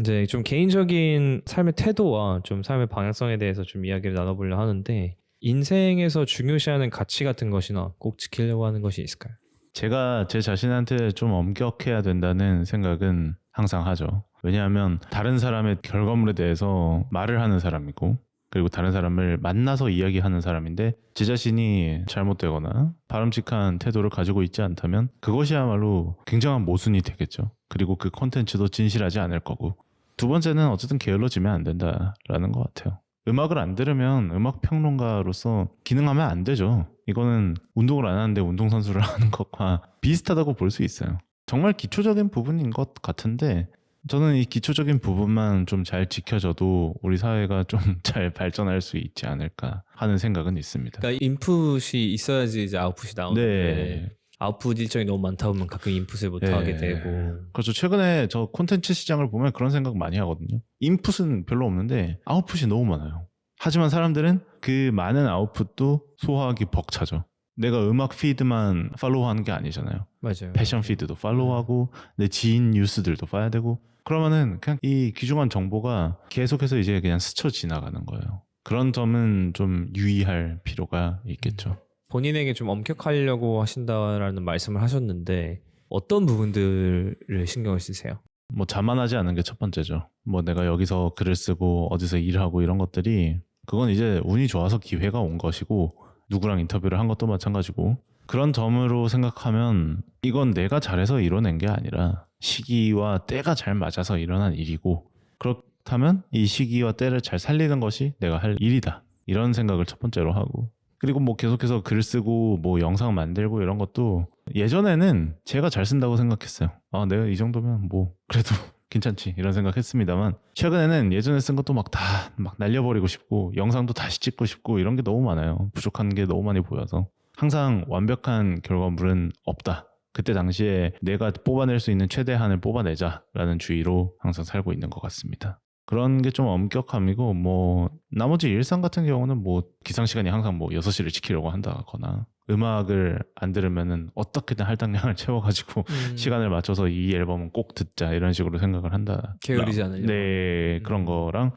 이제 좀 개인적인 삶의 태도와 좀 삶의 방향성에 대해서 좀 이야기를 나눠보려 하는데 인생에서 중요시하는 가치 같은 것이나 꼭 지키려고 하는 것이 있을까요? 제가 제 자신한테 좀 엄격해야 된다는 생각은 항상 하죠. 왜냐하면 다른 사람의 결과물에 대해서 말을 하는 사람이고 그리고 다른 사람을 만나서 이야기하는 사람인데 제 자신이 잘못되거나 바람직한 태도를 가지고 있지 않다면 그것이야말로 굉장한 모순이 되겠죠. 그리고 그 콘텐츠도 진실하지 않을 거고 두 번째는 어쨌든 게을러지면 안 된다라는 것 같아요. 음악을 안 들으면 음악 평론가로서 기능하면 안 되죠. 이거는 운동을 안 하는데 운동선수를 하는 것과 비슷하다고 볼 수 있어요. 정말 기초적인 부분인 것 같은데 저는 이 기초적인 부분만 좀 잘 지켜져도 우리 사회가 좀 잘 발전할 수 있지 않을까 하는 생각은 있습니다. 그러니까 인풋이 있어야지 이제 아웃풋이 나오는데 네. 아웃풋 일정이 너무 많다 보면 가끔 인풋을 못 하게 되고. 그렇죠. 최근에 저 콘텐츠 시장을 보면 그런 생각 많이 하거든요. 인풋은 별로 없는데 아웃풋이 너무 많아요. 하지만 사람들은 그 많은 아웃풋도 소화하기 벅차죠. 내가 음악 피드만 팔로우하는 게 아니잖아요. 맞아요. 패션 피드도 팔로우하고 내 지인 뉴스들도 봐야 되고 그러면은 그냥 이 귀중한 정보가 계속해서 이제 그냥 스쳐 지나가는 거예요. 그런 점은 좀 유의할 필요가 있겠죠. 본인에게 좀 엄격하려고 하신다라는 말씀을 하셨는데 어떤 부분들을 신경을 쓰세요? 뭐 자만하지 않은 게 첫 번째죠. 뭐 내가 여기서 글을 쓰고 어디서 일하고 이런 것들이 그건 이제 운이 좋아서 기회가 온 것이고 누구랑 인터뷰를 한 것도 마찬가지고 그런 점으로 생각하면 이건 내가 잘해서 이뤄낸 게 아니라 시기와 때가 잘 맞아서 일어난 일이고 그렇다면 이 시기와 때를 잘 살리는 것이 내가 할 일이다. 이런 생각을 첫 번째로 하고 그리고 뭐 계속해서 글 쓰고 뭐 영상 만들고 이런 것도 예전에는 제가 잘 쓴다고 생각했어요. 아, 내가 이 정도면 뭐 그래도 괜찮지 이런 생각했습니다만 최근에는 예전에 쓴 것도 막 다 막 날려버리고 싶고 영상도 다시 찍고 싶고 이런 게 너무 많아요. 부족한 게 너무 많이 보여서 항상 완벽한 결과물은 없다. 그때 당시에 내가 뽑아낼 수 있는 최대한을 뽑아내자라는 주의로 항상 살고 있는 것 같습니다. 그런 게 좀 엄격함이고 뭐 나머지 일상 같은 경우는 뭐 기상 시간이 항상 뭐 6시를 지키려고 한다거나 음악을 안 들으면은 어떻게든 할당량을 채워가지고 시간을 맞춰서 이 앨범은 꼭 듣자 이런 식으로 생각을 한다. 게으르지 않으려고. 네, 그런 거랑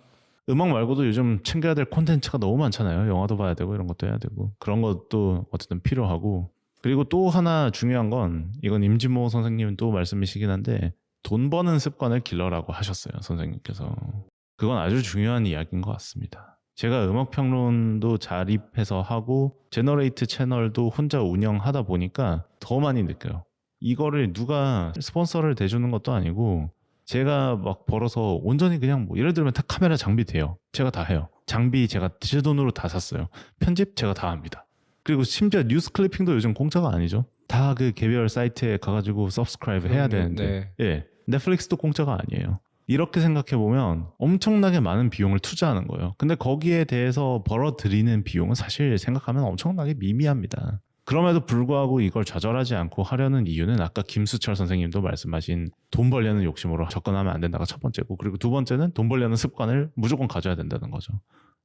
음악 말고도 요즘 챙겨야 될 콘텐츠가 너무 많잖아요. 영화도 봐야 되고 이런 것도 해야 되고 그런 것도 어쨌든 필요하고 그리고 또 하나 중요한 건 이건 임진모 선생님은 또 말씀이시긴 한데 돈 버는 습관을 길러라고 하셨어요. 선생님께서. 그건 아주 중요한 이야기인 것 같습니다. 제가 음악평론도 자립해서 하고 제너레이트 채널도 혼자 운영하다 보니까 더 많이 느껴요. 이거를 누가 스폰서를 대주는 것도 아니고 제가 막 벌어서 온전히 그냥 뭐 예를 들면 다 카메라 장비 돼요. 제가 다 해요. 장비 제가 제 돈으로 다 샀어요. 편집 제가 다 합니다. 그리고 심지어 뉴스 클리핑도 요즘 공짜가 아니죠. 다 그 개별 사이트에 가가지고 서브스크라이브 해야 되는데 예, 넷플릭스도 공짜가 아니에요. 이렇게 생각해보면 엄청나게 많은 비용을 투자하는 거예요. 근데 거기에 대해서 벌어들이는 비용은 사실 생각하면 엄청나게 미미합니다. 그럼에도 불구하고 이걸 좌절하지 않고 하려는 이유는 아까 김수철 선생님도 말씀하신 돈 벌려는 욕심으로 접근하면 안 된다가 첫 번째고 그리고 두 번째는 돈 벌려는 습관을 무조건 가져야 된다는 거죠.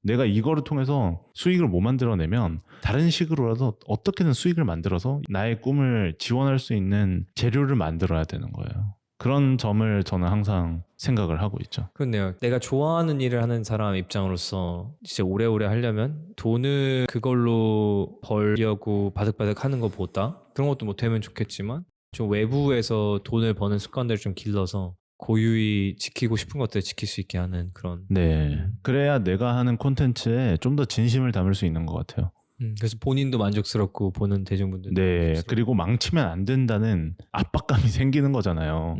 내가 이거를 통해서 수익을 못 만들어내면 다른 식으로라도 어떻게든 수익을 만들어서 나의 꿈을 지원할 수 있는 재료를 만들어야 되는 거예요. 그런 점을 저는 항상 생각을 하고 있죠. 그렇네요. 내가 좋아하는 일을 하는 사람 입장으로서 진짜 오래오래 하려면 돈을 그걸로 벌려고 바득바득 하는 것보다 그런 것도 뭐 되면 좋겠지만 좀 외부에서 돈을 버는 습관들을 좀 길러서 고유히 지키고 싶은 것들을 지킬 수 있게 하는 그런. 네. 그래야 내가 하는 콘텐츠에 좀 더 진심을 담을 수 있는 것 같아요. 그래서 본인도 만족스럽고 보는 대중분들도 네. 만족스럽고. 그리고 망치면 안 된다는 압박감이 생기는 거잖아요.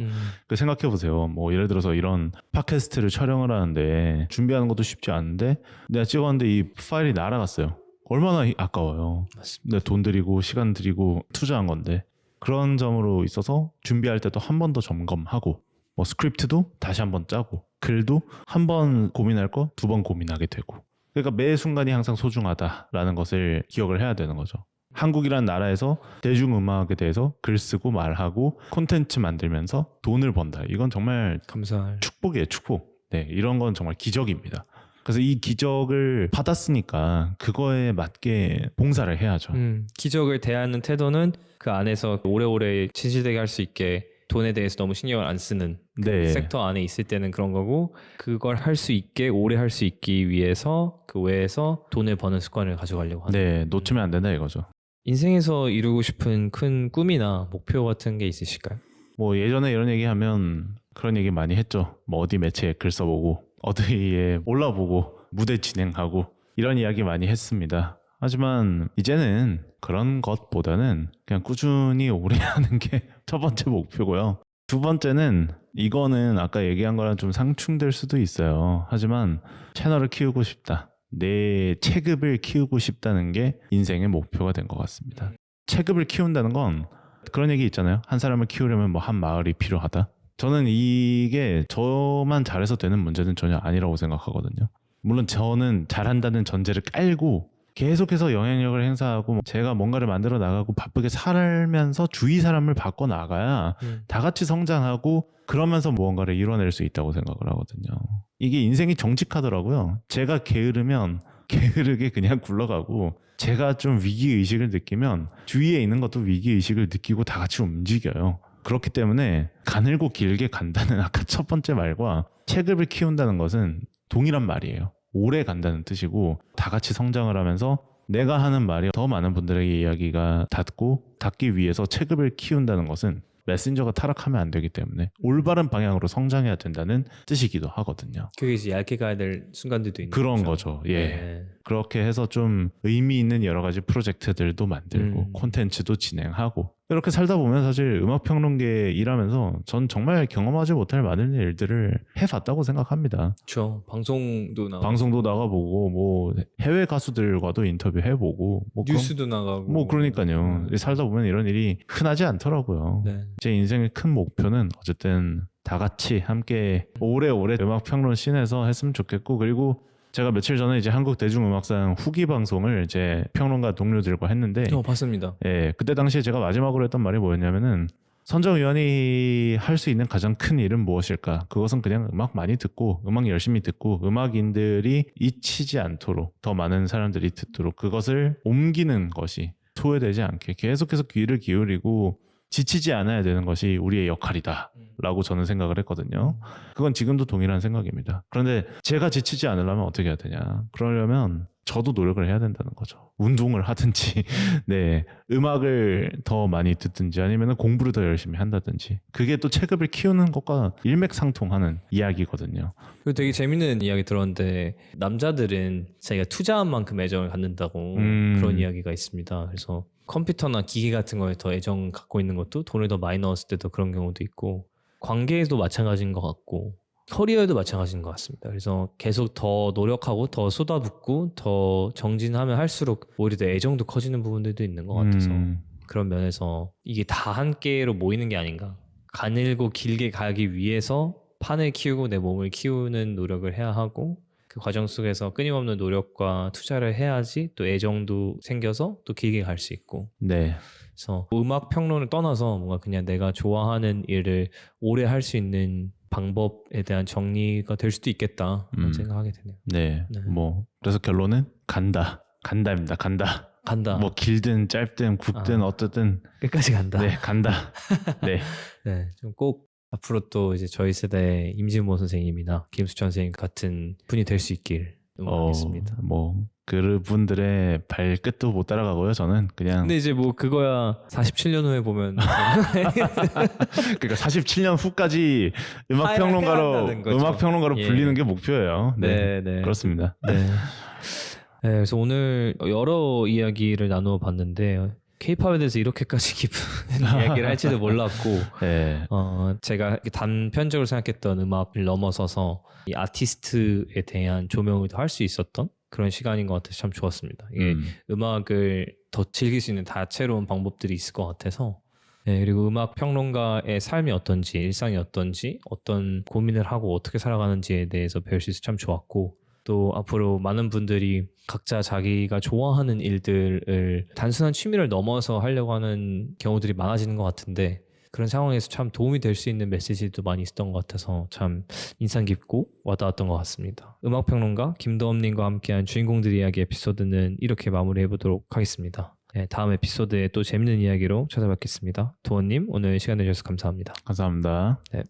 그 생각해 보세요. 뭐 예를 들어서 이런 팟캐스트를 촬영을 하는데 준비하는 것도 쉽지 않은데 내가 찍었는데 이 파일이 날아갔어요. 얼마나 아까워요. 맞습니다. 내 돈 들이고 시간 들이고 투자한 건데 그런 점으로 있어서 준비할 때도 한 번 더 점검하고 뭐 스크립트도 다시 한 번 짜고 글도 한 번 고민할 거 두 번 고민하게 되고 그러니까 매 순간이 항상 소중하다라는 것을 기억을 해야 되는 거죠. 한국이라는 나라에서 대중음악에 대해서 글 쓰고 말하고 콘텐츠 만들면서 돈을 번다. 이건 정말 감사할. 축복이에요. 축복. 네, 이런 건 정말 기적입니다. 그래서 이 기적을 받았으니까 그거에 맞게 봉사를 해야죠. 기적을 대하는 태도는 그 안에서 오래오래 진실되게 할 수 있게 돈에 대해서 너무 신경을 안 쓰는 그 네. 섹터 안에 있을 때는 그런 거고 그걸 할 수 있게 오래 할 수 있기 위해서 그 외에서 돈을 버는 습관을 가져가려고 하는. 네, 놓치면 안 된다 이거죠. 인생에서 이루고 싶은 큰 꿈이나 목표 같은 게 있으실까요? 뭐 예전에 이런 얘기하면 그런 얘기 많이 했죠. 뭐 어디 매체에 글 써보고 어디에 올라보고 무대 진행하고 이런 이야기 많이 했습니다. 하지만 이제는 그런 것보다는 그냥 꾸준히 오래 하는 게 첫 번째 목표고요. 두 번째는 이거는 아까 얘기한 거랑 좀 상충될 수도 있어요. 하지만 채널을 키우고 싶다. 내 체급을 키우고 싶다는 게 인생의 목표가 된 것 같습니다. 체급을 키운다는 건 그런 얘기 있잖아요. 한 사람을 키우려면 뭐 한 마을이 필요하다. 저는 이게 저만 잘해서 되는 문제는 전혀 아니라고 생각하거든요. 물론 저는 잘한다는 전제를 깔고 계속해서 영향력을 행사하고 제가 뭔가를 만들어 나가고 바쁘게 살면서 주위 사람을 바꿔 나가야 다 같이 성장하고 그러면서 무언가를 이뤄낼 수 있다고 생각을 하거든요. 이게 인생이 정직하더라고요. 제가 게으르면 게으르게 그냥 굴러가고 제가 좀 위기의식을 느끼면 주위에 있는 것도 위기의식을 느끼고 다 같이 움직여요. 그렇기 때문에 가늘고 길게 간다는 아까 첫 번째 말과 체급을 키운다는 것은 동일한 말이에요. 오래 간다는 뜻이고 다 같이 성장을 하면서 내가 하는 말이 더 많은 분들에게 이야기가 닿기 위해서 체급을 키운다는 것은 메신저가 타락하면 안 되기 때문에 올바른 방향으로 성장해야 된다는 뜻이기도 하거든요. 그게 이제 얇게 가야 될 순간들도 있는 그런 거죠. 예. 네. 그렇게 해서 좀 의미 있는 여러 가지 프로젝트들도 만들고 콘텐츠도 진행하고 이렇게 살다 보면 사실 음악평론계에 일하면서 전 정말 경험하지 못할 많은 일들을 해봤다고 생각합니다. 그렇죠. 방송도 나가고 방송도 나가보고 뭐 해외 가수들과도 인터뷰해보고 뭐 뉴스도 나가고 뭐 그러니까요. 살다 보면 이런 일이 흔하지 않더라고요. 네. 제 인생의 큰 목표는 어쨌든 다 같이 함께 오래오래 음악평론 씬에서 했으면 좋겠고 그리고 제가 며칠 전에 이제 한국 대중음악상 후기 방송을 이제 평론가 동료들과 했는데 봤습니다. 예, 그때 당시에 제가 마지막으로 했던 말이 뭐였냐면은 선정위원이 할 수 있는 가장 큰 일은 무엇일까? 그것은 그냥 음악 많이 듣고 음악 열심히 듣고 음악인들이 잊히지 않도록 더 많은 사람들이 듣도록 그것을 옮기는 것이 소외되지 않게 계속해서 귀를 기울이고 지치지 않아야 되는 것이 우리의 역할이다 라고 저는 생각을 했거든요. 그건 지금도 동일한 생각입니다. 그런데 제가 지치지 않으려면 어떻게 해야 되냐? 그러려면 저도 노력을 해야 된다는 거죠. 운동을 하든지 네, 음악을 더 많이 듣든지 아니면 공부를 더 열심히 한다든지 그게 또 체급을 키우는 것과 일맥상통하는 이야기거든요. 그리고 되게 재밌는 이야기 들었는데 남자들은 자기가 투자한 만큼 애정을 갖는다고 그런 이야기가 있습니다. 그래서 컴퓨터나 기계 같은 거에 더 애정 갖고 있는 것도 돈을 더 많이 넣었을 때도 그런 경우도 있고 관계에도 마찬가지인 것 같고 커리어에도 마찬가지인 것 같습니다. 그래서 계속 더 노력하고 더 쏟아붓고 더 정진하면 할수록 오히려 더 애정도 커지는 부분들도 있는 것 같아서 그런 면에서 이게 다 함께로 모이는 게 아닌가. 가늘고 길게 가기 위해서 판을 키우고 내 몸을 키우는 노력을 해야 하고 그 과정 속에서 끊임없는 노력과 투자를 해야지 또 애정도 생겨서 또 길게 갈 수 있고 네. 그래서 음악 평론을 떠나서 뭔가 그냥 내가 좋아하는 일을 오래 할 수 있는 방법에 대한 정리가 될 수도 있겠다 생각하게 되네요. 네. 네. 뭐 그래서 결론은 간다입니다. 간다. 뭐 길든 짧든 굵든 어떻든 끝까지 간다. 네, 간다. 네. 네, 좀 꼭 앞으로 또 이제 저희 세대의 임진모 선생님이나 김수천 선생님 같은 분이 될 수 있길 응원하겠습니다. 뭐 그분들의 발끝도 못 따라가고요. 저는 그냥. 근데 이제 뭐 그거야 47년 후에 보면 그러니까 47년 후까지 음악평론가로 예. 불리는 게 목표예요. 네, 네. 그렇습니다. 네. 네, 그래서 오늘 여러 이야기를 나누어 봤는데 K-팝에 대해서 이렇게까지 깊은 이야기를 할지도 몰랐고 네. 제가 단편적으로 생각했던 음악을 넘어서서 이 아티스트에 대한 조명을 더 할 수 있었던 그런 시간인 것 같아서 참 좋았습니다. 이게 음악을 더 즐길 수 있는 다채로운 방법들이 있을 것 같아서 네, 그리고 음악 평론가의 삶이 어떤지 일상이 어떤지 어떤 고민을 하고 어떻게 살아가는지에 대해서 배울 수 있어서 참 좋았고 또 앞으로 많은 분들이 각자 자기가 좋아하는 일들을 단순한 취미를 넘어서 하려고 하는 경우들이 많아지는 것 같은데 그런 상황에서 참 도움이 될 수 있는 메시지도 많이 있었던 것 같아서 참 인상 깊고 와닿았던 것 같습니다. 음악평론가 김도엄님과 함께한 주인공들 이야기 에피소드는 이렇게 마무리해보도록 하겠습니다. 네, 다음 에피소드에 또 재밌는 이야기로 찾아뵙겠습니다. 도원님 오늘 시간 내주셔서 감사합니다. 감사합니다. 네.